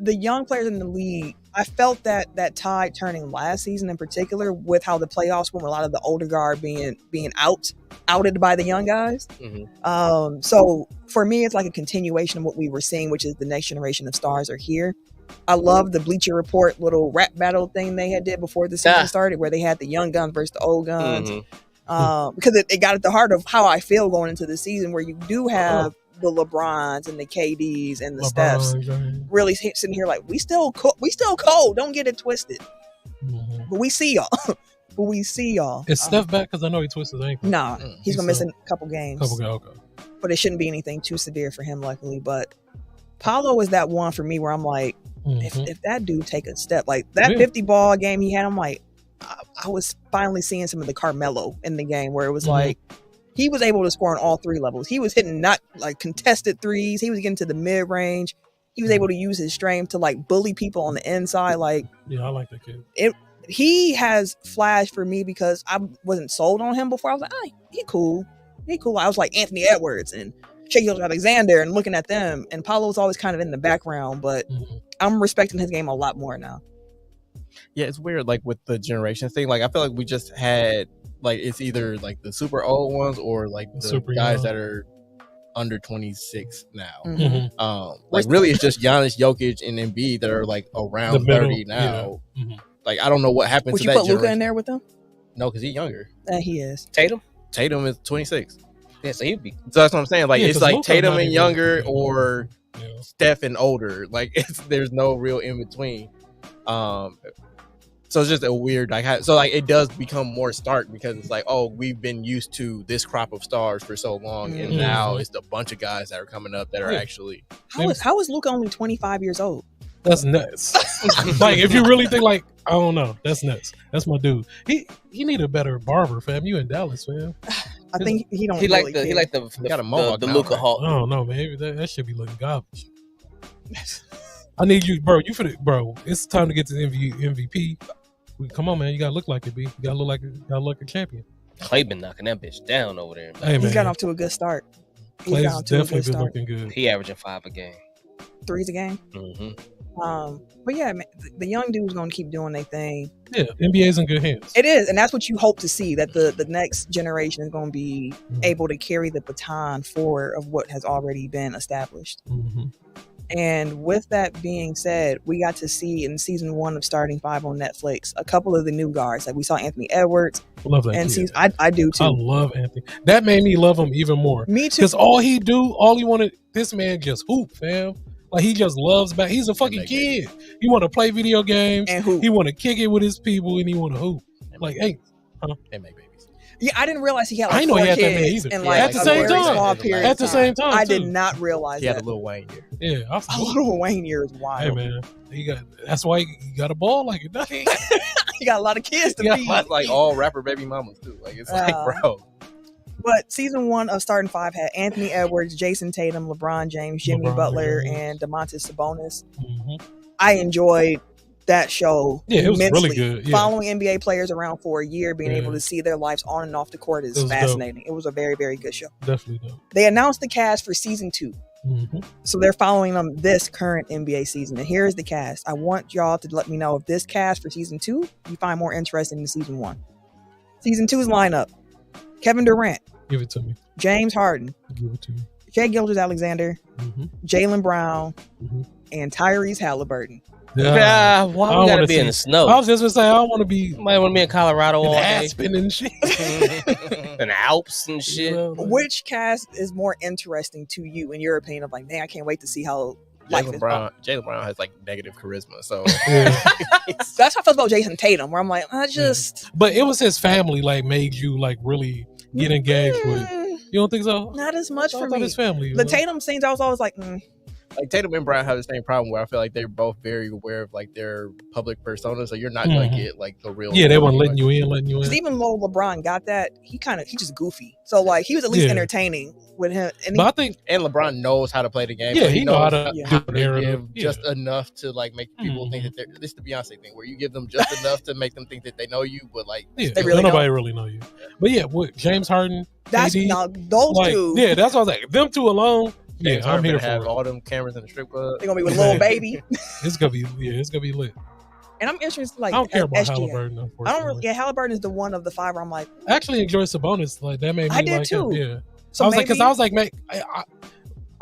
young players in the league. I felt that tide turning last season in particular with how the playoffs went, with a lot of the older guard being outed by the young guys. Mm-hmm. So for me, it's like a continuation of what we were seeing, which is the next generation of stars are here. I love the Bleacher Report little rap battle thing they had did before the season started, where they had the young guns versus the old guns. Mm-hmm. Because it got at the heart of how I feel going into the season, where you do have the LeBrons and the KDs and the Stephs really sitting here like we still cold. Don't get it twisted. Mm-hmm. But we see y'all. Is Steph back? Because I know he twisted his ankle. Nah, he's gonna miss a couple games. Okay. But it shouldn't be anything too severe for him, luckily. But Paolo is that one for me where I'm like, if that dude take a step, like that 50 ball game he had, I'm like, I was finally seeing some of the Carmelo in the game where it was like he was able to score on all three levels. He was hitting not like contested threes. He was getting to the mid range. He was able to use his strength to like bully people on the inside. Like, yeah, I like that kid. He has flashed for me because I wasn't sold on him before. I was like, he cool. I was like Anthony Edwards and Shaquille Alexander and looking at them. And Paolo was always kind of in the background, but I'm respecting his game a lot more now. Yeah, it's weird, like with the generation thing. Like I feel like we just had like it's either like the super old ones or like the Super guys young. that are under 26 now. Mhm. Like really, it's just Giannis, Jokic, and Embiid that are like around The middle, 30 now. yeah. Mhm. Like I don't know what happened Would to you that put Luka generation. in there with them? No, because he's younger. He is. Tatum is 26. Yeah, so he'd be. So that's what I'm saying. Like Yeah, it's 'cause like Luka's Tatum not and even- younger or Yeah. Steph and older. Like there's no real in between. So it's just a weird it does become more stark because it's like, oh, we've been used to this crop of stars for so long, and now it's a bunch of guys that are coming up that are actually. How is Luka only 25 years old? That's nuts. Like if you really think like, I don't know, that's nuts. That's my dude. He need a better barber, fam. You in Dallas, fam. I think he don't. He really like care. got a mohawk the now, Luka right? Hawk. I don't know, man. That should be looking garbage. I need you, bro. Bro. It's time to get to the MVP. Come on, man. You gotta look like it, B. You gotta look like a champion. Clay been knocking that bitch down over there. Hey, man. He's got off to a good start. Clay's definitely been looking good. He averaging 5 a game. threes a game. But yeah, man, the young dude's gonna keep doing their thing. Yeah, NBA's in good hands. It is, and that's what you hope to see, that the next generation is going to be able to carry the baton forward of what has already been established. And with that being said, we got to see in season 1 of Starting 5 on Netflix a couple of the new guards. Like we saw Anthony Edwards. I love that. And I do too. I love Anthony. That made me love him even more. Me too. Because all he wanted, this man just hoop, fam. Like he just loves back. He's a fucking kid. He want to play video games. And hoop. He want to kick it with his people, and he want to hoop. Like, hey, and make babies. Yeah, I didn't realize he had like I didn't know 4 he had that many kids either. in like At the a same very time. small period. At the same time, I too. did not realize He had that. a little Wayne year. Yeah, I A little Wayne year is wild. Hey man, that's why he got a ball like it. He got a lot of kids to feed. Like all rapper baby mamas too. Like it's like, bro. But season 1 of Starting 5 had Anthony Edwards, Jason Tatum, LeBron James, Jimmy Butler, and DeMontis Sabonis. I enjoyed that show. Yeah, it was immensely. really good. Yeah. Following NBA players around for a year, being able to see their lives on and off the court is fascinating. Dope. It was a very, very good show. Definitely dope. They announced the cast for season 2. So they're following them this current NBA season. And here's the cast. I want y'all to let me know if this cast for season 2 you find more interesting than season 1. Season 2's lineup: Kevin Durant. Give it to me. James Harden. Give it to me. Shai Gilgeous-Alexander. Jaylen Brown. And Tyrese Halliburton. Yeah, why we gotta be in the snow? I was just gonna say I don't want to be. Might want to be in Colorado all day, Aspen and shit, and the Alps and shit. Which cast is more interesting to you, in your opinion? Of like, man, I can't wait to see how Jaylen Brown has like negative charisma, so that's how I felt about Jason Tatum. Where I'm like, But it was his family like made you like really get engaged with. You don't think so? Not as much for me. His family. The Tatum scenes, I was always like. Like Tatum and Brown have the same problem where I feel like they're both very aware of like their public persona, so you're not gonna get like the real. Yeah, they weren't letting you in. Because even though LeBron got that, he just goofy. So like he was at least entertaining with him. And but I think LeBron knows how to play the game. Yeah, he knows how to give just enough to like make people think that they're. This is the Beyonce thing where you give them just enough to make them think that they know you, but like nobody really know you. But yeah, with James Harden, that's KD, now those two. Yeah, that's what I was like. Them two alone. Yeah, I'm here to have all them cameras in the strip club. They're gonna be with Lil Baby. It's gonna be lit. And I'm interested, like, I don't care about SGA. Halliburton. I don't really. Yeah, Halliburton is the one of the 5 where I'm like, I actually enjoy Sabonis. Like that made me. I did like too. Him. Yeah. So I was like, man,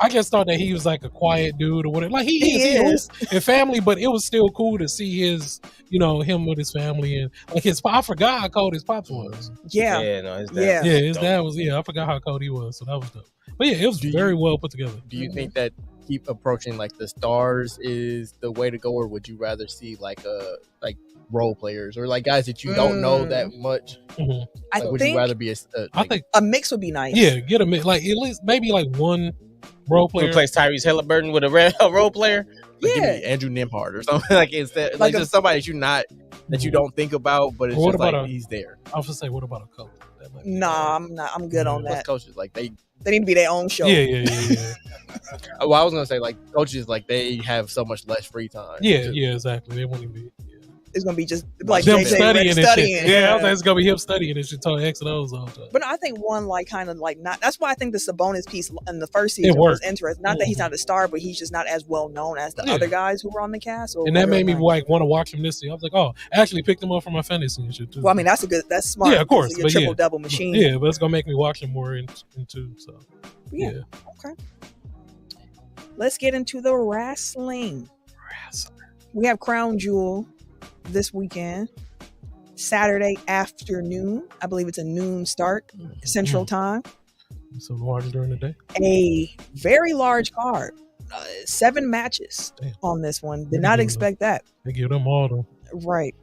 I just thought that he was like a quiet dude or whatever. Like he is in family, but it was still cool to see his, him with his family and like his. I forgot how cold his pops was. Yeah, his dad. Yeah, his dad was. Yeah, I forgot how cold he was. So that was dope. But yeah, it was very well put together. Do you think that keep approaching like the stars is the way to go, or would you rather see like role players or like guys that you don't know that much? Would you rather be I think a mix would be nice. Yeah, get a mix, like at least maybe like one role player. Replace Tyrese Halliburton with a role player. Like, give me Andrew Nembhard or something like instead, like just somebody that you don't think about, but it's just like he's there. I was gonna say, what about a coach? Nah, I'm not. I'm good on that. Coaches like they need to be their own show. Yeah. Well, I was gonna say like coaches like they have so much less free time. Yeah, exactly. They won't even be. It's gonna be just like them JJ studying. Yeah, I was like, it's gonna be him studying and shit, talking X and O's all the time. But no, I think one like kind of like not. That's why I think the Sabonis piece in the first season was interesting. Not that he's not a star, but he's just not as well known as the other guys who were on the cast. And that made me like want to watch him this year. I was like, oh, I actually picked him up for my fantasy and shit too. Well, I mean that's smart. Yeah, of course, it's a triple double machine. Yeah, but it's gonna make me watch him more into. So yeah, okay. Let's get into the wrestling. We have Crown Jewel this weekend, Saturday afternoon. I believe it's a noon start, Central Time. So large during the day. A very large card, 7 matches on this one. Did not expect that. They give them all though. Right.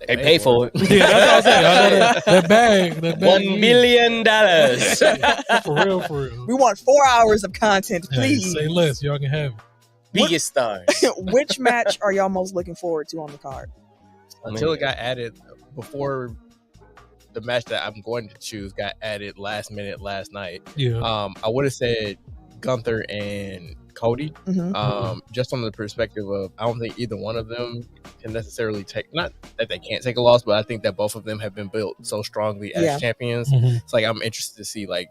They pay for it. Yeah, that's what I said. That bag. $1 million. For real. We want 4 hours of content, please. Say less, y'all can have it. Biggest stars. Which match are y'all most looking forward to on the card? Until it got added, before the match that I'm going to choose got added last minute last night. Yeah. I would have said Gunther and Cody. Just from the perspective of I don't think either one of them can necessarily take, not that they can't take a loss, but I think that both of them have been built so strongly as champions. It's like I'm interested to see like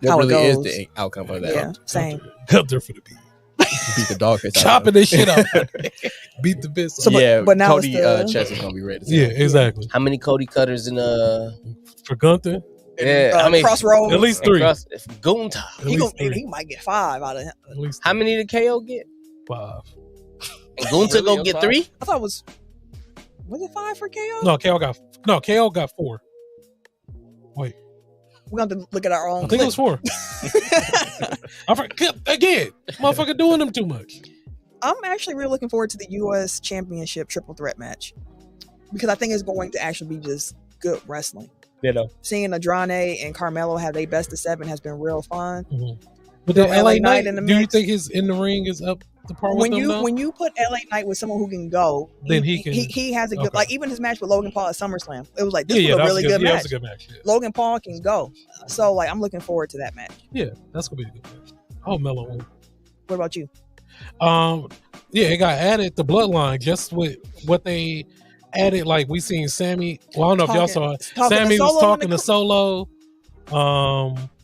what really is the outcome of that. Yeah, same. Gunther for the beat. beat the dog face. chopping this shit up. Beat the biscuit. So, but now Cody it's the- chest is gonna be ready. Yeah, exactly. How many Cody Cutters in For Gunther, Yeah, I mean, Crossroads. at least 3. Gunta. At least 3. He might get 5 out of him. At least How many did KO get? 5. And Gunta Really? go get 3? I thought it was it 5 for KO? No, KO got 4. Wait, We're going to have to look at our own. I think it was 4. I forgot again. Motherfucker doing them too much. I'm actually really looking forward to the U.S. Championship triple threat match because I think it's going to actually be just good wrestling. Seeing Andrade and Carmelo have their best of 7 has been real fun. Mm-hmm. But the LA LA Knight Knight, in the do you mix. think his in the ring is up to par with them now? When you put LA Knight with someone who can go, Then he can- he has a good okay. like even his match with Logan Paul at SummerSlam. It was like this Yeah, was a that really good Yeah, that match. was a good match. Yeah, Logan Paul can go, so like I'm looking forward to that match. yeah, that's gonna be a good match. Oh, Mello win. What about you? Yeah, it got added to Bloodline just with what they added. Like we seen Sammy. Well, I don't know if y'all saw it. Talking to Sammy was Solo talking in to the Solo.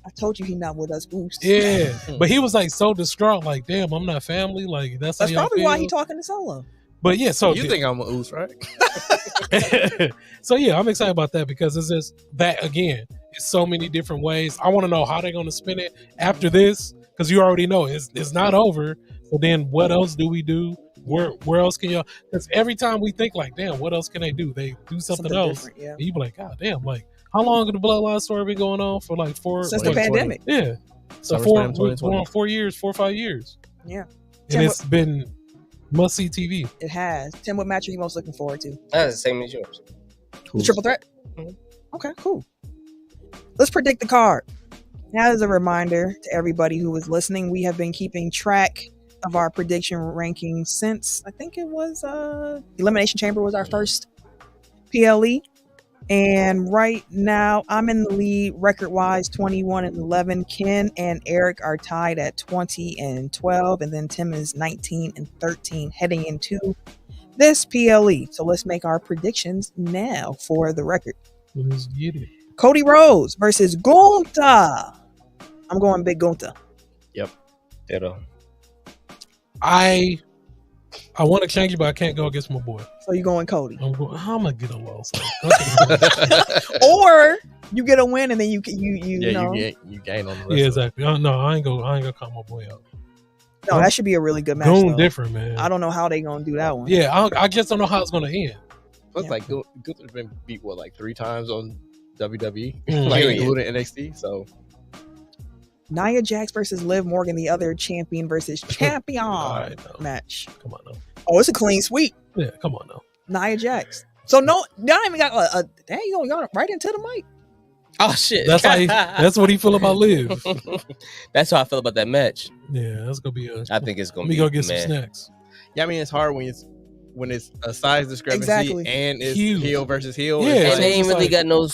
I told you he not with us, Boost. Yeah, but he was like so distraught. Like, damn, I'm not family. Like that's That's how y'all probably why feel. he talking to Solo. But yeah, so You think I'm an ooze, right? so yeah, I'm excited about that because it's just that again. It's so many different ways. I want to know how they're going to spin it after this because you already know it's not over. So then, what else do we do? Where else can y'all? Because every time we think like, damn, what else can they do? They do something else. different, yeah. And you be like, God damn, like how long has the Bloodline story been going on for? Like 4 Since like, the pandemic. Yeah. So SummerSlam 4 2020. years, 4 or 5 years. Yeah, And it's been must see TV. it has. Tim, what match are you most looking forward to? That's the same as yours. The triple threat? Mhm. Okay, cool. Let's predict the card. Now, as a reminder to everybody who is listening, we have been keeping track of our prediction rankings since I think it was Elimination Chamber was our first PLE. And right now, I'm in the lead record-wise, 21-11. Ken and Eric are tied at 20-12, and then Tim is 19-13 heading into this PLE. So let's make our predictions now for the record. Let's get it. Cody Rhodes versus Gunta. I'm going Big Gunta. Ditto. I want to change it, but I can't go against my boy. So you going Cody, I'm gonna get a loss. or you get a win and then you Yeah, know. you gain on the rest. Yeah, exactly. No, I ain't gonna call my boy out. No, that should be a really good match. Goon though. different, man. I don't know how they gonna do that one. Yeah, I just don't know how it's gonna end. Looks Yeah. like Gunther's been beat like 3 times on WWE, Mm. like Period. including NXT. So Nia Jax versus Liv Morgan, the other champion versus champion Alright, no. match. Come on now. Oh, it's a clean sweep. Yeah, come on now. Nia Jax. So no, y'all even got a dang, y'all right into the mic. Oh shit. That's how that's what he feel about Liv. That's how I feel about that match. Yeah, that's gonna be a. I think it's gonna Let me be go get some man. snacks. yeah, I mean it's hard when it's a size discrepancy Exactly. and it's Huge. heel versus heel. Yeah, It's And like- they ain't it's really like- got no.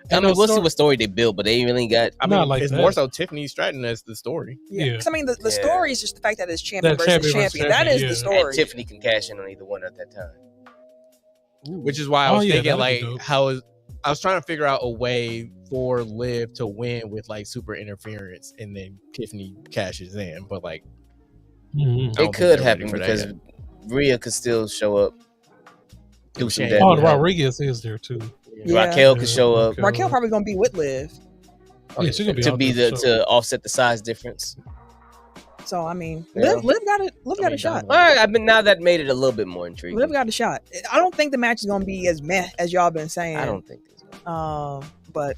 I ain't mean, no we'll see story. what story they build, but they ain't really got. I mean, Not like it's that. more so Tiffany Stratton as the story. Yeah. Yeah. 'Cause I mean the Yeah. story is just the fact that it's champion That versus champion versus champion. That is champion, the yeah. story. And Tiffany can cash in on either one at that time. Which is why I Oh, was yeah, thinking that'd be like dope. I was trying to figure out a way for Liv to win with like super interference and then Tiffany cashes in, but like Mhm. I don't It think could they're ready happen for that because yet. Rhea could still show up. Do some Shane. damage. Oh, and Rodriguez is there too. Yeah. Raquel could show up Okay. Raquel probably gonna be with Liv. Yeah, she's gonna be to out be there the for sure. to offset the size difference. So I mean, Yeah. Liv got a shot. All right, I mean now that made it a little bit more intriguing. Liv got a shot. I don't think the match is gonna be as meh as y'all been saying. I don't think it's gonna. But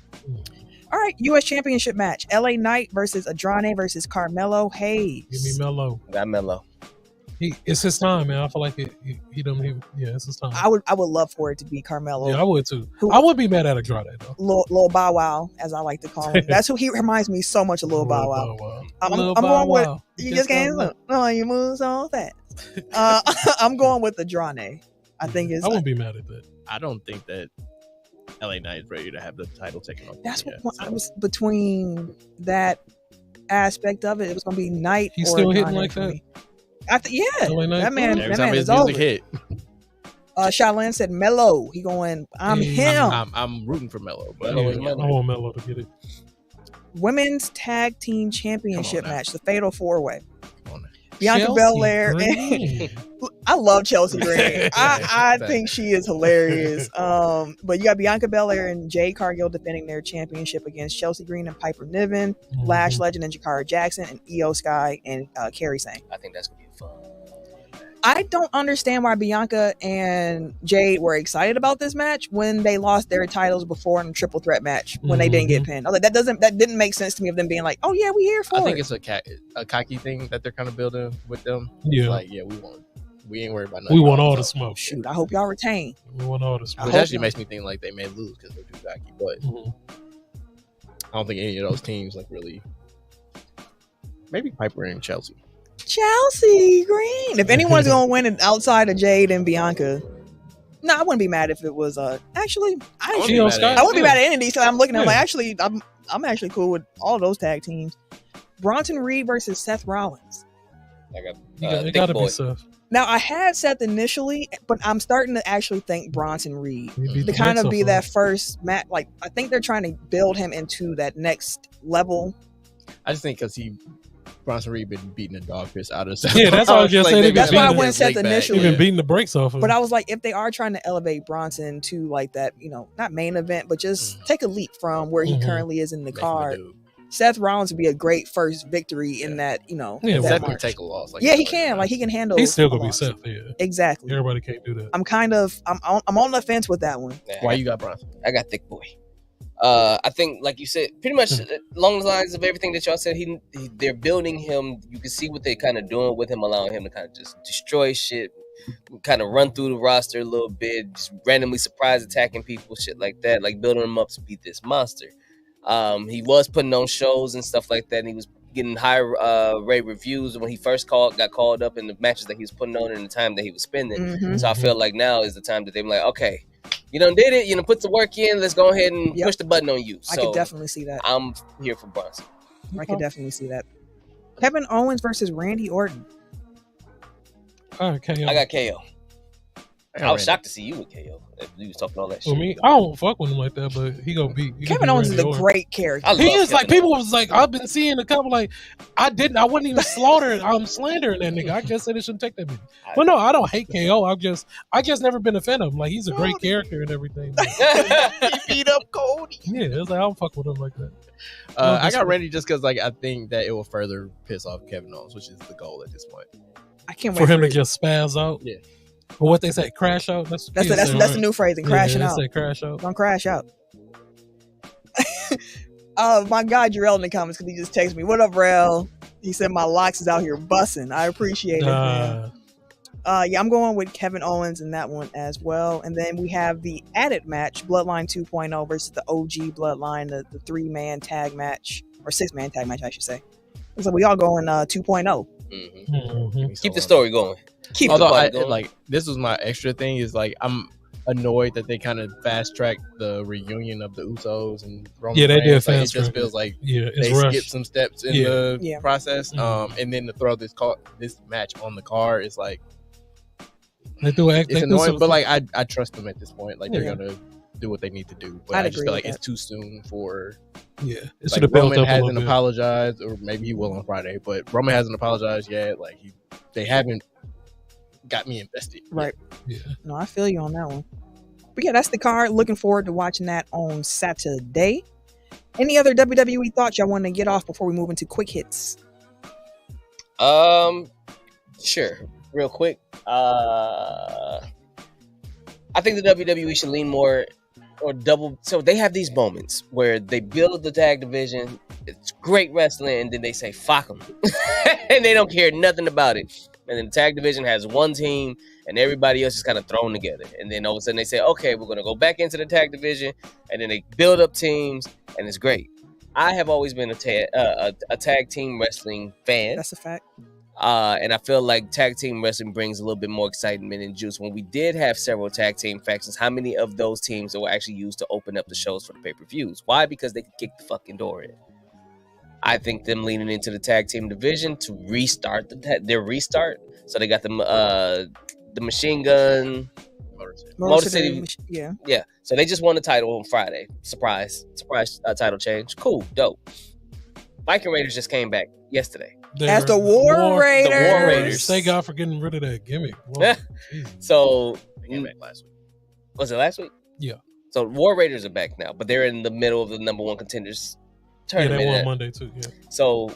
all right, U.S. Championship match: LA Knight versus Andrade versus Carmelo Hayes. Give me Mello. Got Melo. It's his time, man. I feel like he don't. Yeah, it's his time. I would love for it to be Carmelo. Yeah, I would too. Who- I would be mad at Andrade though. Lil Bow Wow, as I like to call him. That's who he reminds me so much of Lil Bow Wow. I'm going with you just can't look. No, you move so fast. I'm going with Andrade. I think it's I wouldn't be mad at that. I don't think that LA Knight is ready to have the title taken off. that's yet, what so. I was between that aspect of it. It was gonna be Knight. He's or still hitting Andrade like for that? me. Yeah, LA Knight that man, still? Every that time man his is music over. hit, Shaolin said Mello. He going, I'm Hey, him. I'm rooting for Melo, but Melo Yeah, is I Melo. want Mello to get it. Women's Tag Team Championship Come on now. match, the Fatal 4-Way. Come on now. Bianca Chelsea Belair. Green. I love Chelsea Green. I Exactly. think she is hilarious. But you got Bianca Belair and Jade Cargill defending their championship against Chelsea Green and Piper Niven, Lash Mhm. Legend and Jakara Jackson, and Io Sky and Kairi Sane. I think that's gonna be fun. I don't understand why Bianca and Jade were excited about this match when they lost their titles before in a triple threat match when they didn't get pinned. I was like, that didn't make sense to me of them being like, oh yeah, we here for I think it. it's a cocky thing that they're kind of building with them. Yeah. Like, yeah, we ain't worried about nothing. We want all the smoke. Shoot, I hope y'all retain. We want all the smoke. Which hope actually not. makes me think like they may lose because they're too cocky. But Mhm. I don't think any of those teams like really. Maybe Piper and Chelsea. Chelsea Green. If anyone's gonna win it outside of Jade and Bianca, no, I wouldn't be mad if it was actually I wouldn't She be on mad at Sky. it. wouldn't be mad at any of these. So I'm looking at Yeah. like actually I'm actually cool with all those tag teams. Bronson Reed versus Seth Rollins. I got It Thick gotta Boy. be Seth. Now I had Seth initially, but I'm starting to actually think Bronson Reed He beat to the kind brakes of off be of that him. first match. Like I think they're trying to build him into that next level. I just think because Bronson Reed been beating the dog piss out of Yeah, that's what I was just saying. they That's been why I beating went his Seth leg back. initially. He been beating the brakes off of But him. I was like, if they are trying to elevate Bronson to like that, not main event, but just take a leap from where he Mhm. currently is in the Make him a card. dude. Seth Rollins would be a great first victory in that, Yeah, that Seth march. can take a loss. Like Yeah, he can. Like he can handle. He's still a gonna be loss. Seth. Yeah, Exactly. everybody can't do that. I'm on the fence with that one. Why you got Bronson? I got Thick Boy. I think, like you said, pretty much along the lines of everything that y'all said. They're building him. You can see what they're kind of doing with him, allowing him to kind of just destroy shit, kind of run through the roster a little bit, just randomly surprise attacking people, shit like that, like building him up to beat this monster. He was putting on shows and stuff like that, and he was getting higher rate reviews when he first got called up in the matches that he was putting on and the time that he was spending. Mhm. So I feel like now is the time that they're like, okay, you done did it, you done put the work in, let's go ahead and Yep. push the button on you. I So could definitely see that. I'm here for Bronson. I could definitely see that. Kevin Owens versus Randy Orton. All right, KO. I got KO. I was Randy. shocked to see you with KO. You was talking all that shit. For me, I don't fuck with him like that, but he gonna beat. Kevin Owens is a great character. I He love is like Kevin people was like I've been seeing a couple like I wasn't even slaughtering. I'm slandering that nigga. I just said it shouldn't take that bitch. But no, I don't hate KO. I just never been a fan of him. Like he's a great character and everything. But, He beat up Cody. yeah, it's like I don't fuck with him like that. I got Randy just because like I think that it will further piss off Kevin Owens, which is the goal at this point. I can't wait For him to it. just spaz out. Yeah. Or what they say, crash out. That's That's the new phrasing, crashing out. They say crash out. Don't crash out. My guy Jarrell in the comments because he just texted me, "What up, Rel?" He said my locks is out here bussing. I appreciate it, man. Yeah, I'm going with Kevin Owens in that one as well. And then we have the added match, Bloodline 2.0 versus the OG Bloodline, the 3-man tag match, or 6-man tag match, I should say. So we all going 2.0. Mhm. Mhm. Keep the story going. Keep Although the going. like this was my extra thing is like I'm annoyed that they kind of fast tracked the reunion of the Usos and Roman Yeah, they did Reigns. Like, it fast just track feels like Yeah, it's they rushed. skipped some steps in Yeah. the Yeah. process. Mhm. And then to throw this match on the card is like They do it's they do annoying, some- but like I trust them at this point. Like Yeah. they're gonna do what they need to do. But I'd I just agree feel with like it's too soon for yeah, it should like have built Roman up a little hasn't bit. apologized, or maybe he will on Friday, but Roman hasn't apologized yet. Like they haven't got me invested. Right. Yeah. No, I feel you on that one. But yeah, that's the card. Looking forward to watching that on Saturday. Any other WWE thoughts y'all want to get off before we move into quick hits? Sure. Real quick. I think the WWE should lean more or double. So they have these moments where they build the tag division. It's great wrestling, and then they say "fuck them," and they don't care nothing about it. And then the tag division has one team, and everybody else is kind of thrown together. And then all of a sudden they say, "Okay, we're gonna go back into the tag division," and then they build up teams, and it's great. I have always been a tag team wrestling fan. That's a fact. And I feel like tag team wrestling brings a little bit more excitement and juice. When we did have several tag team factions, how many of those teams were actually used to open up the shows for the pay-per-views? Why? Because they could kick the fucking door in. I think them leaning into the tag team division to restart their restart. So they got the Machine Gun, Motor City. Yeah. Yeah. So they just won the title on Friday. Surprise title change. Cool, dope. Viking Raiders just came back yesterday. As the War Raiders. The War Raiders. Thank God for getting rid of that gimmick. Whoa, So They came back last week. was it last week? Yeah. So War Raiders are back now, but they're in the middle of the number one contenders tournament. Yeah, they won Monday too. Yeah. So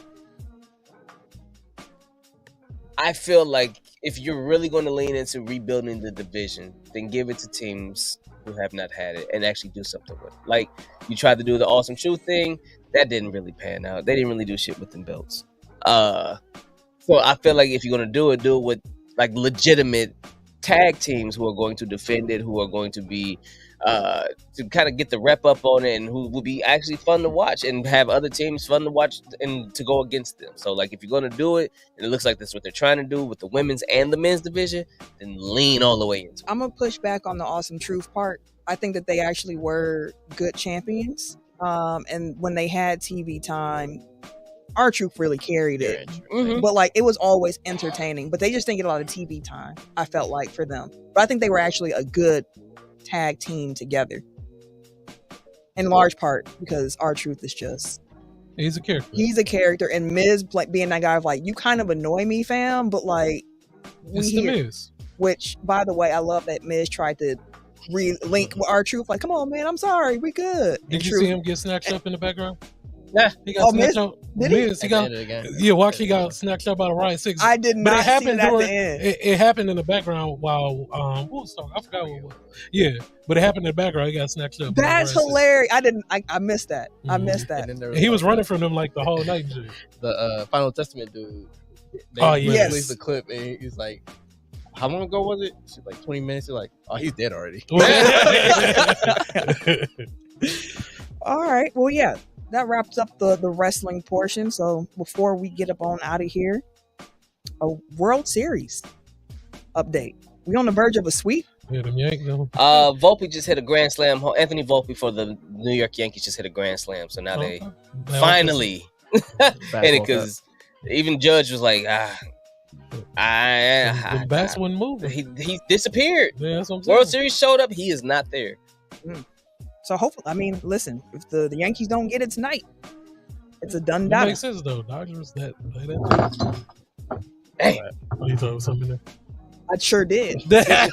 I feel like if you're really going to lean into rebuilding the division, then give it to teams who have not had it and actually do something with it. Like you tried to do the Awesome Truth thing, that didn't really pan out. They didn't really do shit with them belts. So I feel like if you're going to do it with like legitimate tag teams who are going to defend it, who are going to be to kind of get the rep up on it, and who will be actually fun to watch and have other teams fun to watch and to go against them. So like if you're going to do it, and it looks like that's what they're trying to do with the women's and the men's division, then lean all the way into it. I'm gonna push back on the Awesome Truth part. I think that they actually were good champions. And when they had TV time, R-Truth really carried it. Mhm. But like it was always entertaining. But they just didn't get a lot of TV time, I felt like, for them. But I think they were actually a good tag team together. In large part because R-Truth is just He's a character. he's a character, and Miz like being that guy of like, you kind of annoy me, fam, but like It's the Miz. which by the way, I love that Miz tried to link with R-Truth, like, come on man, I'm sorry, we good. Did you see him get snatched up in the background? Nah. He got snatched Miz? up. Did he? Miz, he got watch, he got snatched up by the Riot Six. I did But not it see happened that at during the end. it happened in the background while what was talking? I forgot what it was. Yeah, but it happened in the background. He got snatched up. by the That's Riot Six. hilarious. I missed that. I Mhm. missed that. And then there And he was like, running from them like the whole night. And shit. the Final Testament dude. They Oh, yes. released the clip, and he's like, "How long ago was it?" She's like 20 minutes. You're like, "Oh, he's dead already." All right. Well, yeah, that wraps up the wrestling portion. So before we get up on out of here, a World Series update. We on the verge of a sweep. Yeah, them Yankees. Volpe just hit a grand slam. Anthony Volpe for the New York Yankees just hit a grand slam. So now they finally hit it, because even Judge was like, the bats wasn't moving. he disappeared. Yeah, that's what I'm saying. World Series showed up. He is not there. So hopefully, I mean, listen, if the Yankees don't get it tonight, it's a done It data. makes sense though. Dodgers that. Hey. Oh, you thought it was something there? I sure did. Yeah.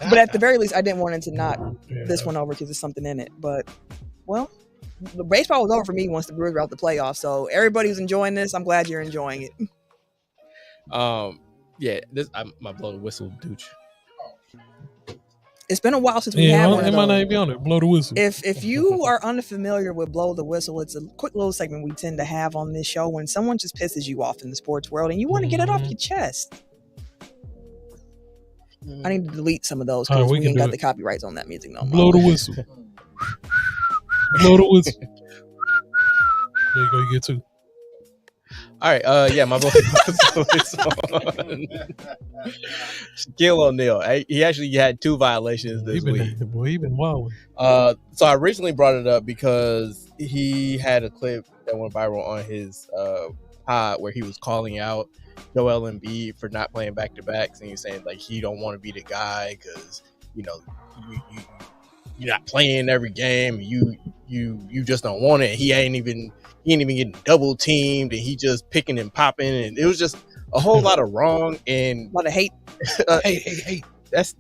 But at the very least, I didn't want it to knock this one over because there's something in it. But, well, the baseball was over for me once the Brewers were out the playoffs. So everybody who's enjoying this, I'm glad you're enjoying it. Yeah, this my blow the whistle douche. It's been a while since we Yeah, had it one of might not those. be on it. Blow the whistle. If you are unfamiliar with Blow the Whistle, it's a quick little segment we tend to have on this show when someone just pisses you off in the sports world and you want to get it off your chest. I need to delete some of those because we ain't got the copyrights on that music no more. Blow the whistle. Blow the whistle. There you go. You get two. All right, yeah, my blow the whistle is on Shaquille O'Neal. He actually had 2 violations this week. He been wilding. So I originally brought it up because he had a clip that went viral on his pod where he was calling out Joel Embiid for not playing back-to-backs, and he was saying like he don't want to be the guy because you're not playing every game. You just don't want it. He ain't even getting double teamed, and he just picking and popping, and it was just a whole lot of wrong and A lot of hate. Hey. That's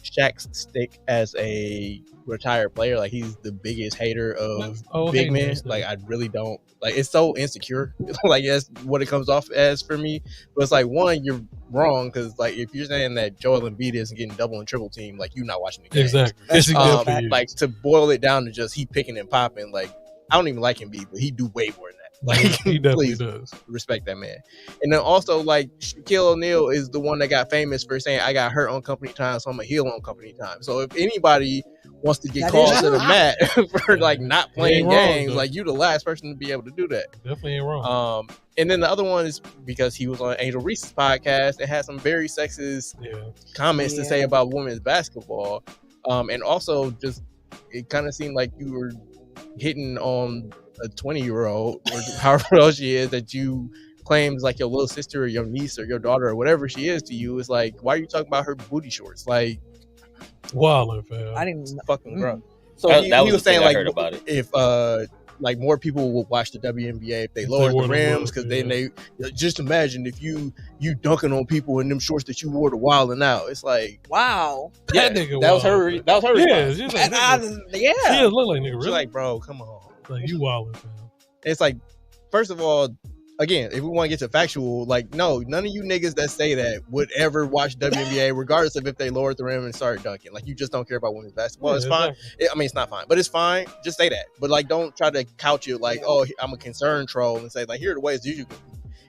Shaq's stick as a retired player. Like he's the biggest hater of big men. Like I really don't like. It's so insecure. Like that's what it comes off as for me. But it's like one, you're wrong because like if you're saying that Joel Embiid isn't getting double and triple team, like you're not watching the game. Exactly. Like to boil it down to just he picking and popping. Like I don't even like Embiid, but he do way more than that. Like he definitely please does. respect that man. And then also like Shaquille O'Neal is the one that got famous for saying I got hurt on company time, so I'm a heel on company time. So if anybody wants to get called to the mat for like not playing games, like you the last person to be able to do that. Definitely ain't wrong. And then the other one is because he was on Angel Reese's podcast and had some very sexist comments to say about women's basketball. And also just it kind of seemed like you were hitting on a 20-year-old or however old she is that you claims like your little sister or your niece or your daughter or whatever she is to you. Is like, why are you talking about her booty shorts? Like, wildin', fam. I didn't fucking gross. So that he was saying like about it. if like more people will watch the WNBA if they lowered the rims, because then they just imagine if you dunking on people in them shorts that you wore to Wildin' Out. It's like, wow. Yeah, that was her. That was her. Yeah, response. she's like, Yeah. she just look like nigga. She's Really? like, bro, come on. Like you wildin', fam. It's like, first of all, again, if we want to get to factual, like, no, none of you niggas that say that would ever watch WNBA, regardless of if they lowered the rim and started dunking. Like, you just don't care about women's basketball. It's fine. I mean, it's not fine, but it's fine. Just say that. But like, don't try to couch it like, oh, I'm a concern troll, and say like, here are the ways you can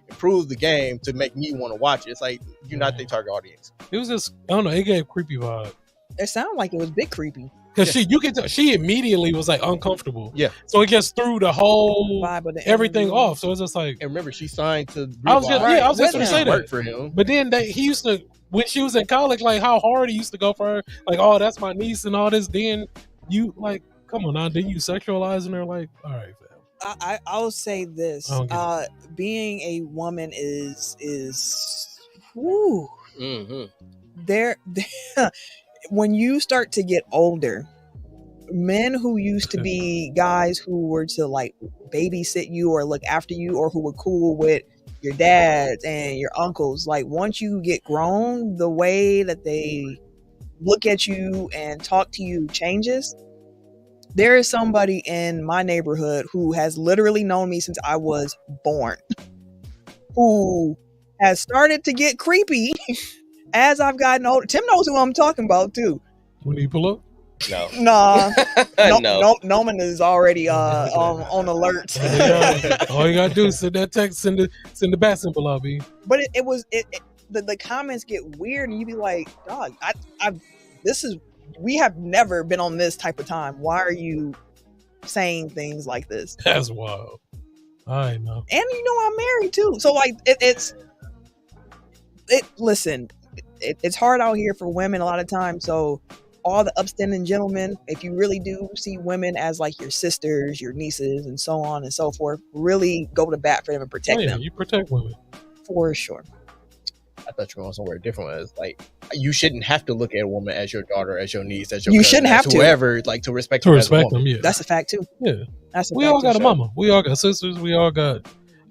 improve the game to make me want to watch it. It's like, you're not the target audience. It was just, I don't know, it gave creepy vibe. It sounded like it was big creepy. Because you can tell, she immediately was like uncomfortable. Yeah. So it just threw the whole Vibe of the everything interview. off. So it's just like, And remember, she signed to. I was just Right. going to say work that. for him. But then he used to, when she was in college, like how hard he used to go for her. Like, oh, that's my niece and all this. Then you like, come on now. Then you sexualizing her? Like, all right, fam. I'll say this: being a woman is woo. Mm-hmm. There, when you start to get older, men who used to be guys who were to like babysit you or look after you, or who were cool with your dads and your uncles, like once you get grown, the way that they look at you and talk to you changes. There is somebody in my neighborhood who has literally known me since I was born, who has started to get creepy as I've gotten older. Tim knows who I'm talking about too. When you pull up? No. Nah, No. Noman is already on alert. All you gotta do is send that text, send the bat symbol out, B. But the comments get weird, and you be like, dog, we have never been on this type of time. Why are you saying things like this? That's wild. I know. And you know I'm married too, so like listen, it's hard out here for women a lot of times. So all the upstanding gentlemen, if you really do see women as like your sisters, your nieces, and so on and so forth, really go to bat for them and protect them. You protect women For sure. I thought you were going somewhere different. It's like, you shouldn't have to look at a woman as your daughter, as your niece, as your You cousin, shouldn't have as to. whoever, like to respect to them as a respect woman. them. Yeah, That's a fact too. Yeah, That's a we fact all got too. a mama. We all got sisters. We all got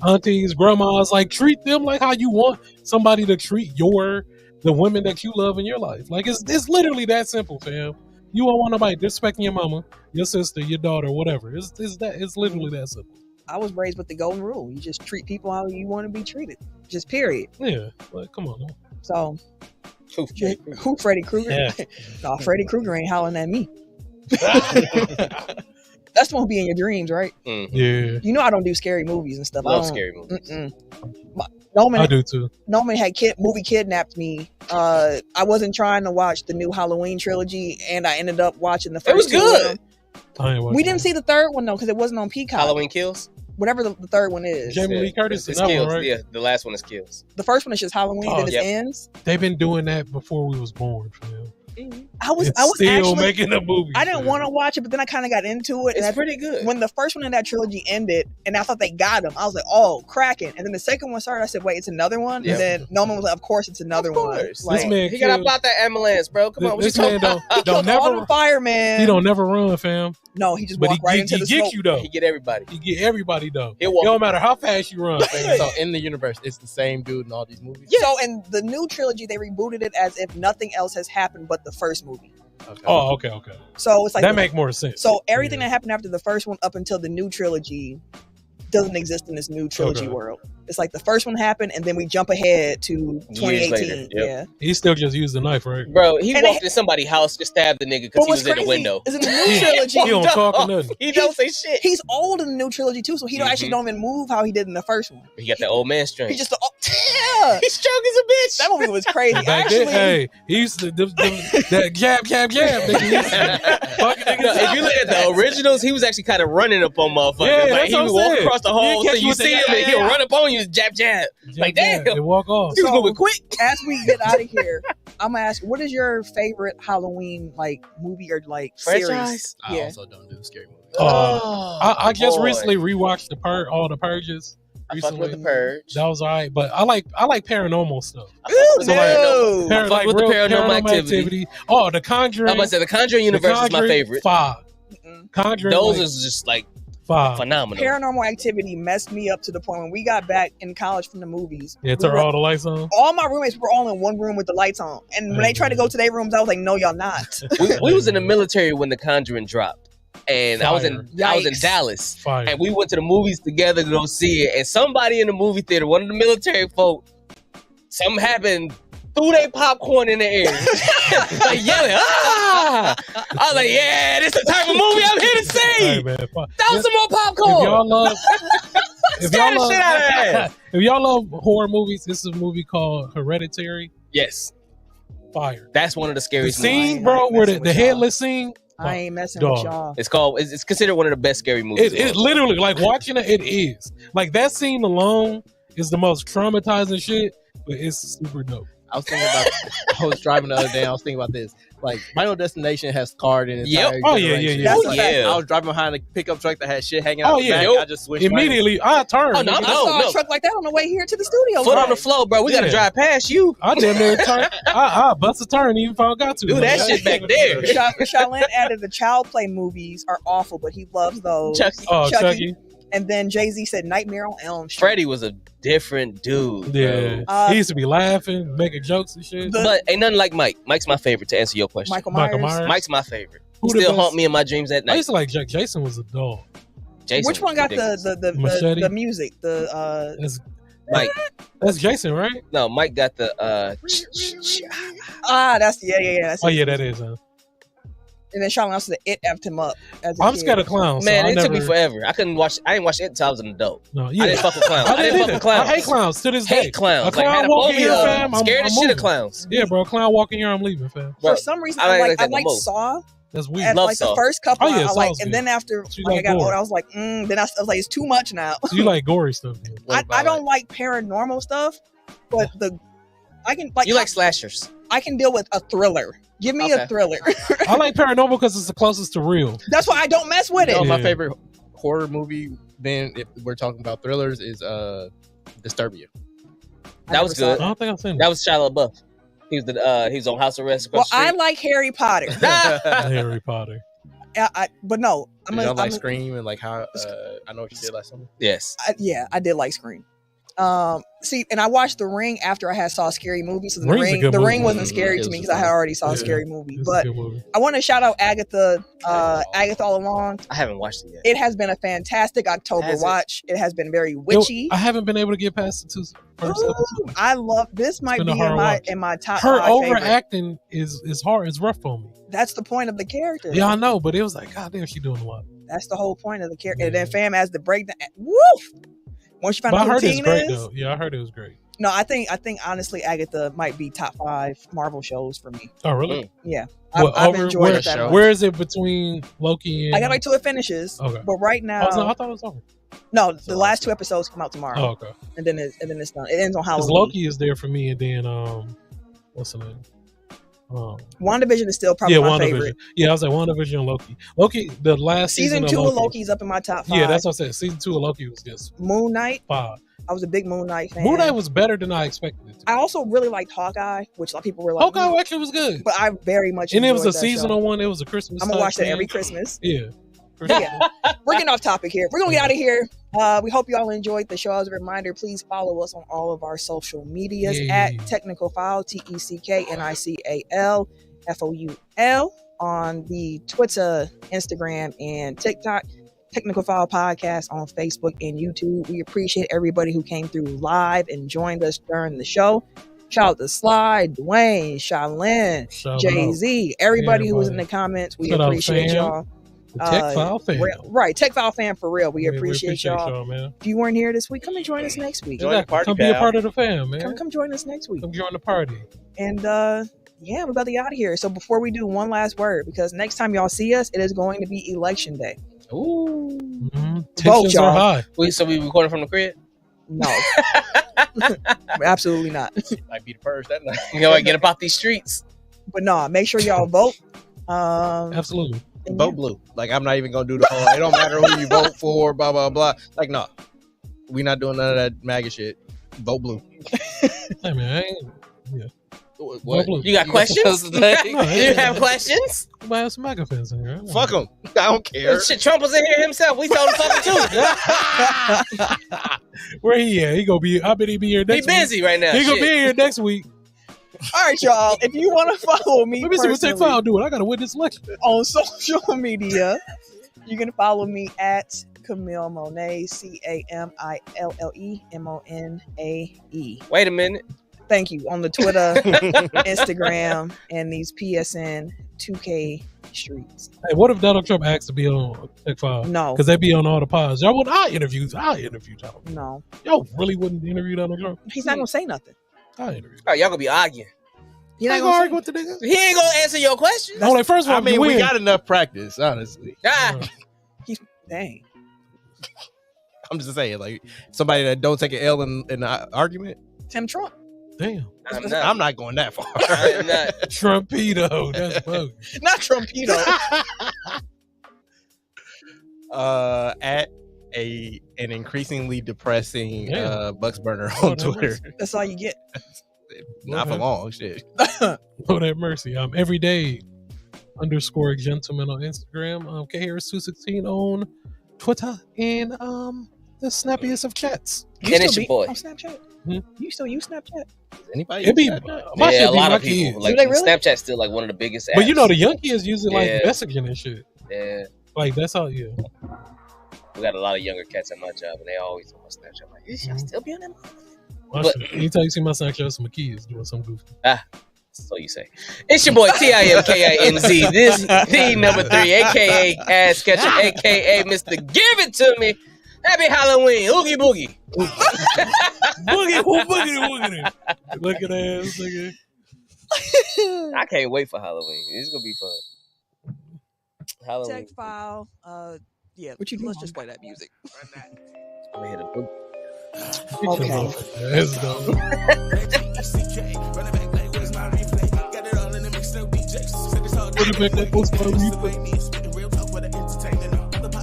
aunties, grandmas. Like, treat them like how you want somebody to treat the women that you love in your life. Like, it's literally that simple, fam. You don't want nobody disrespecting your mama, your sister, your daughter, whatever. It's literally that simple. I was raised with the golden rule. You just treat people how you want to be treated. Just period. Yeah, like, come on now. So Who? who Freddy Krueger? Yeah. No, Freddy Krueger ain't howling at me. That's the one who be in your dreams, right? Mm-hmm. Yeah, You know I don't do scary movies and stuff. Love scary movies. I do too. Noman had movie kidnapped me. I wasn't trying to watch the new Halloween trilogy, and I ended up watching the first. It was two good. of them. I ain't watching We didn't that. see the third one though because it wasn't on Peacock. Halloween Kills. Whatever the third one is. Jamie Lee Curtis It's in that Kills. one, right? Yeah, the last one is Kills. The first one is just Halloween, Oh, then it yep. ends. They've been doing that before we was born, fam. I was Still actually making a movie. I didn't want to watch it, but then I kind of got into it. It's And pretty good. when the first one in that trilogy ended, and I thought they got him, I was like, "Oh, cracking!" And then the second one started. I said, "Wait, it's another one." Yeah. And then Noman was like, "Of course, it's another Of one." course. Like, This man He got killed- out that ambulance, bro. Come on, what This you man talking don't killed all never the fireman. he don't never run, fam. No, he just But walked right into he the get smoke. you though. He get everybody. He get everybody though. He'll It walk. don't matter how fast you run. fam. So in the universe, it's the same dude in all these movies. So in the new trilogy, they rebooted it as if nothing else has happened but the first movie. Okay. Oh, okay. So it's like That make more sense. so everything Yeah. that happened after the first one up until the new trilogy doesn't exist in this new trilogy Okay. world. It's like the first one happened, and then we jump ahead to 2018. later, yep. Yeah. He still just used the knife, right? Bro, he And walked in somebody's house, just stabbed the nigga because But he what's was in crazy the window. is in the new trilogy. He don't talk or nothing. He don't say shit. He's old in the new trilogy too, so he don't Mhm. actually don't even move how he did in the first one. He got that old man strength. He just yeah. He's strong as a bitch. That movie was crazy. Back Actually, then, hey, he used to that jab. Nigga, he used to fucking niggas No, if up. you look at the originals, he was actually kind of running up on motherfuckers. Yeah, like that's he what would I'm walk saying. across the hall, He'd so catch you with the- see him, and yeah, he'll yeah. run up on you, jab. Like, damn. They walk off. He was So- moving quick. as we get out of here, I'm gonna ask, what is your favorite Halloween like movie or like series? Franchise? I Yeah. also don't do scary movies. I just boy. recently rewatched all the Purges. I fucked with the Recently, Purge. that was alright, but I like paranormal stuff. I fucked with Ew, the Paranormal. no. I fucked with the real Paranormal Activity. Oh, The Conjuring. I'm about to say the Conjuring universe is my Conjuring favorite. 5. Mm-mm. Conjuring. Those like, is just like 5. phenomenal. Paranormal Activity messed me up to the point when we got back in college from the movies. Yeah, turn all the lights on. All my roommates were all in one room with the lights on, and when they tried to go to their rooms, I was like, "No, y'all not." We was in the military when The Conjuring dropped, and I was in Yikes. Dallas, Fire. and we went to the movies together to go see it. And somebody in the movie theater, one of the military folk, something happened. Threw their popcorn in the air, like yelling, "Ah!" I was like, "Yeah, this is the type of movie I'm here to see." Hey, man, Throw some more popcorn. If y'all love, Scare the shit out of that. if y'all love horror movies, this is a movie called Hereditary. Yes, Fire. that's one of the The scariest movies. scene, bro, where the headless scene. I ain't messing Dog. with y'all. It's considered one of the best scary movies. It literally, like watching it is like that scene alone is the most traumatizing shit, but it's super dope. I was thinking about. I was driving the other day. I was thinking about this. Like, Final Destination has scarred an entire Yep. Oh, yeah, generation. yeah. Oh, Like, yeah. I was driving behind a pickup truck that had shit hanging out. Oh, the yeah. back. Yep. I just switched right. Immediately, I turned. Oh, no, I nigga. saw a truck like that on the way here to the studio. Foot on Right. the floor, bro. We gotta Yeah. drive past you. I damn near turned. I bust a turn even if I got to. Do that shit back there. Shaolin added the child play movies are awful, but he loves those. Chucky. Oh, Chucky. Chucky. And then Jay-Z said Nightmare on Elm Street. Freddie was a different dude. Yeah. Bro. He used to be laughing, making jokes and shit. But ain't nothing like Mike. Mike's my favorite, to answer your question. Michael Myers. Michael Myers. Mike's my favorite. Who He the still best? haunt me in my dreams at I night. used to like Jack. Jason was a dog. Jason Which one was got ridiculous. Machete? the music? That's, Mike? that's Jason, right? No, Mike got the That's that's Oh yeah, that is. And then Shaolin also said it effed him up as a I'm kid. scared of clowns. man. so I It took me never- forever. I didn't watch it until I was an adult. No, I yeah. didn't fuck with clowns. I didn't fuck either. with clowns. I hate clowns to this day. Hate clowns. A clown Like, had a walk in phobia here, of fam. I'm scared as shit moving. of clowns. Yeah, bro. A clown walking here, I'm leaving, fam. Bro, For some reason, I I like that like the most. Saw. That's weird. At Love like Saw. the first couple, Oh, yeah, I like, Saw's and good. then after So you like I like got gore. older, I was like, then I was like, it's too much now. So you like gory stuff? Then. What I about, don't like paranormal stuff, but I can like You like slashers? I can deal with a thriller. Give me a Okay. thriller. I like paranormal because it's the closest to real. That's why I don't mess with You it. know, my Yeah. favorite horror movie. Then, if we're talking about thrillers, is Disturbia. I That was never saw good. I don't think I've seen That was Shia LaBeouf. He was on house arrest Well, across the I street. like Harry Potter. Harry Potter. But no, You don't like Scream and like how I know what you did last summer. Yes. I did like Scream. See, and I watched The Ring after I had saw Scary Movie, so Ring's a good The Ring movie. wasn't scary It to was me because I had already saw a Scary Movie. It's a But good movie. I want to shout out Agatha all along. I haven't watched it yet. It has been a fantastic October Has it? watch. It has been very witchy. I haven't been able to get past the first Ooh, episodes. I love this. Might been be a hard watch. in my top Her 5 favorite. overacting is hard. It's rough on me. That's the point of the character. Yeah, I know, but it was like, God damn, she doing a lot. That's the whole point of the character. And then fam as the breakdown. Woof. Once you find But I out who heard it's Teen great is. though. Yeah, I heard it was great. No, I think honestly Agatha might be top 5 Marvel shows for me. Oh, really? Yeah. Well, I've over- enjoyed where- it that show? much. Where is it between Loki and? I got like 2 it finishes. Okay. But right now, Oh, no, I thought it was over. no, the So last 2 episodes come out tomorrow, Oh, okay. and then it's done. It ends on Because Halloween. Loki is there for me, and then what's the name? WandaVision is still probably Yeah, my WandaVision. favorite. Yeah, I was like WandaVision and Loki. Loki, the last Season season 2 of of Loki. Loki's up in my top 5. Yeah, that's what I said. Season 2 of Loki was just Moon Knight. fire. I was a big Moon Knight fan. Moon Knight was better than I expected it to. I also really liked Hawkeye, which a lot of people were like, Hawkeye actually was good. but I very much And it was a enjoyed that seasonal show. one. It was a Christmas. I'm gonna type watch that thing. every Christmas. Yeah. Yeah, we're getting off topic here. We're gonna get out of here. We hope you all enjoyed the show. As a reminder, please follow us on all of our social medias Yeah. at Technical File, TECKNICAL FOUL on the Twitter, Instagram, and TikTok. Technical File Podcast on Facebook and YouTube. We appreciate everybody who came through live and joined us during the show. Shout out to Sly, Dwayne, Shaolin, Shout Jay-Z, everybody who was in the Everybody. comments. We Shout out appreciate fam. y'all. out. Tech File fan. Right, Tech File fan for real. We Yeah, appreciate y'all. man. If you weren't here this week, come and join us next week. Join the party, Come be a pal. part of the fam, man. Come join us next week. Come join the party. And yeah, we're about to get out of here. So before we do, one last word, because next time y'all see us, it is going to be election day. Ooh. Mm-hmm. Vote, Tensions y'all. are high. So we recording from the crib? No, absolutely not. Might be the purge that night. You know, get about these streets. But no, make sure y'all vote. Absolutely. And Vote blue. Like, I'm not even gonna do the whole. It don't matter who you vote for. Blah blah blah. Like, no, we not doing none of that MAGA shit. Vote blue. Hey man, I ain't, yeah. What? Blue. You got questions? No, You have questions? You might have some MAGA fans in here. Fuck him. I don't care. Shit, Trump was in here himself. We told him fuck him too. Where he at? He gonna be. I bet he be here He next week. busy right now. He gonna shit. be here next week. All right, y'all. If you want to follow me, Let me see what Tech personally File do it. I gotta win this election. on social media, you can follow me at Camille Monet, CamilleMonae. Wait a minute. Thank you. On the Twitter, Instagram, and these PSN 2K streets. Hey, what if Donald Trump asked to be on Tech File? No, Because they be on all the pods. Y'all wouldn't. I'll interview Donald. no, Y'all really wouldn't interview Donald Trump? he's not gonna say nothing. I'll interview. All right, y'all gonna be arguing. He's I not ain't gonna gonna argue say. with the nigga. He ain't gonna answer your question. No, like first of all, I mean, you we win. got enough practice, honestly. Ah, Dang. I'm just saying, like somebody that don't take an L in an argument. Tim Trump. Damn. I'm not going that far. I am not. Trumpedo. That's bug. Not Trumpito. At an increasingly depressing Yeah. Bucks burner Oh, on that Twitter. That's all you get. Not for Okay. long, shit. Lord have mercy. Everyday _ gentleman on Instagram. K Harris 216 on Twitter, and the snappiest of chats. You And still it's your be boy. on Snapchat? Hmm? You still use Snapchat? Anybody? It be use my Yeah, shit a be lot my of people. kids. Like Do they really? Snapchat's still like one of the biggest apps. But you know the young kids use it like Yeah. messaging and shit. Yeah, Like that's how yeah. we got a lot of younger cats at my job, and they always on my Snapchat. Like, is y'all still be on that? My But- shit. Anytime you see my Snapchat, some kids doing some goofy. So you say. It's your boy TIMKINZ. This the number 3, aka Ass Catcher, aka Mr. Give It To Me. Happy Halloween, Oogie Boogie. Boogie, boogie. Look at that ass nigga. I can't wait for Halloween. It's gonna be fun. Halloween. Tech file. Yeah. What you Let's doing? just play that music. I'm gonna hit a book. Okay. Let's go. Put it back that post by replay.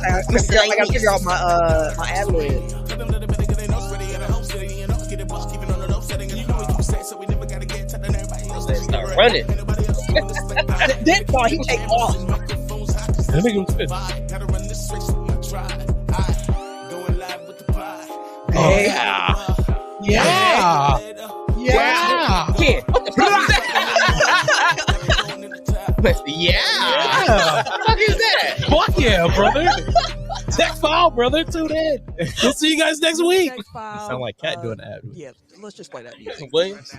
I gotta figure out my ad lib. Start running. Then thought he take off. That nigga was fit. Hey. Yeah. Yeah. Yeah. What the fuck is that? Yeah. What the fuck is that? Fuck yeah, brother. Tech file, brother. Tune in. We'll see you guys next week. Tech file. Sound like Cat doing that. Yeah. Let's just play that music. Williams?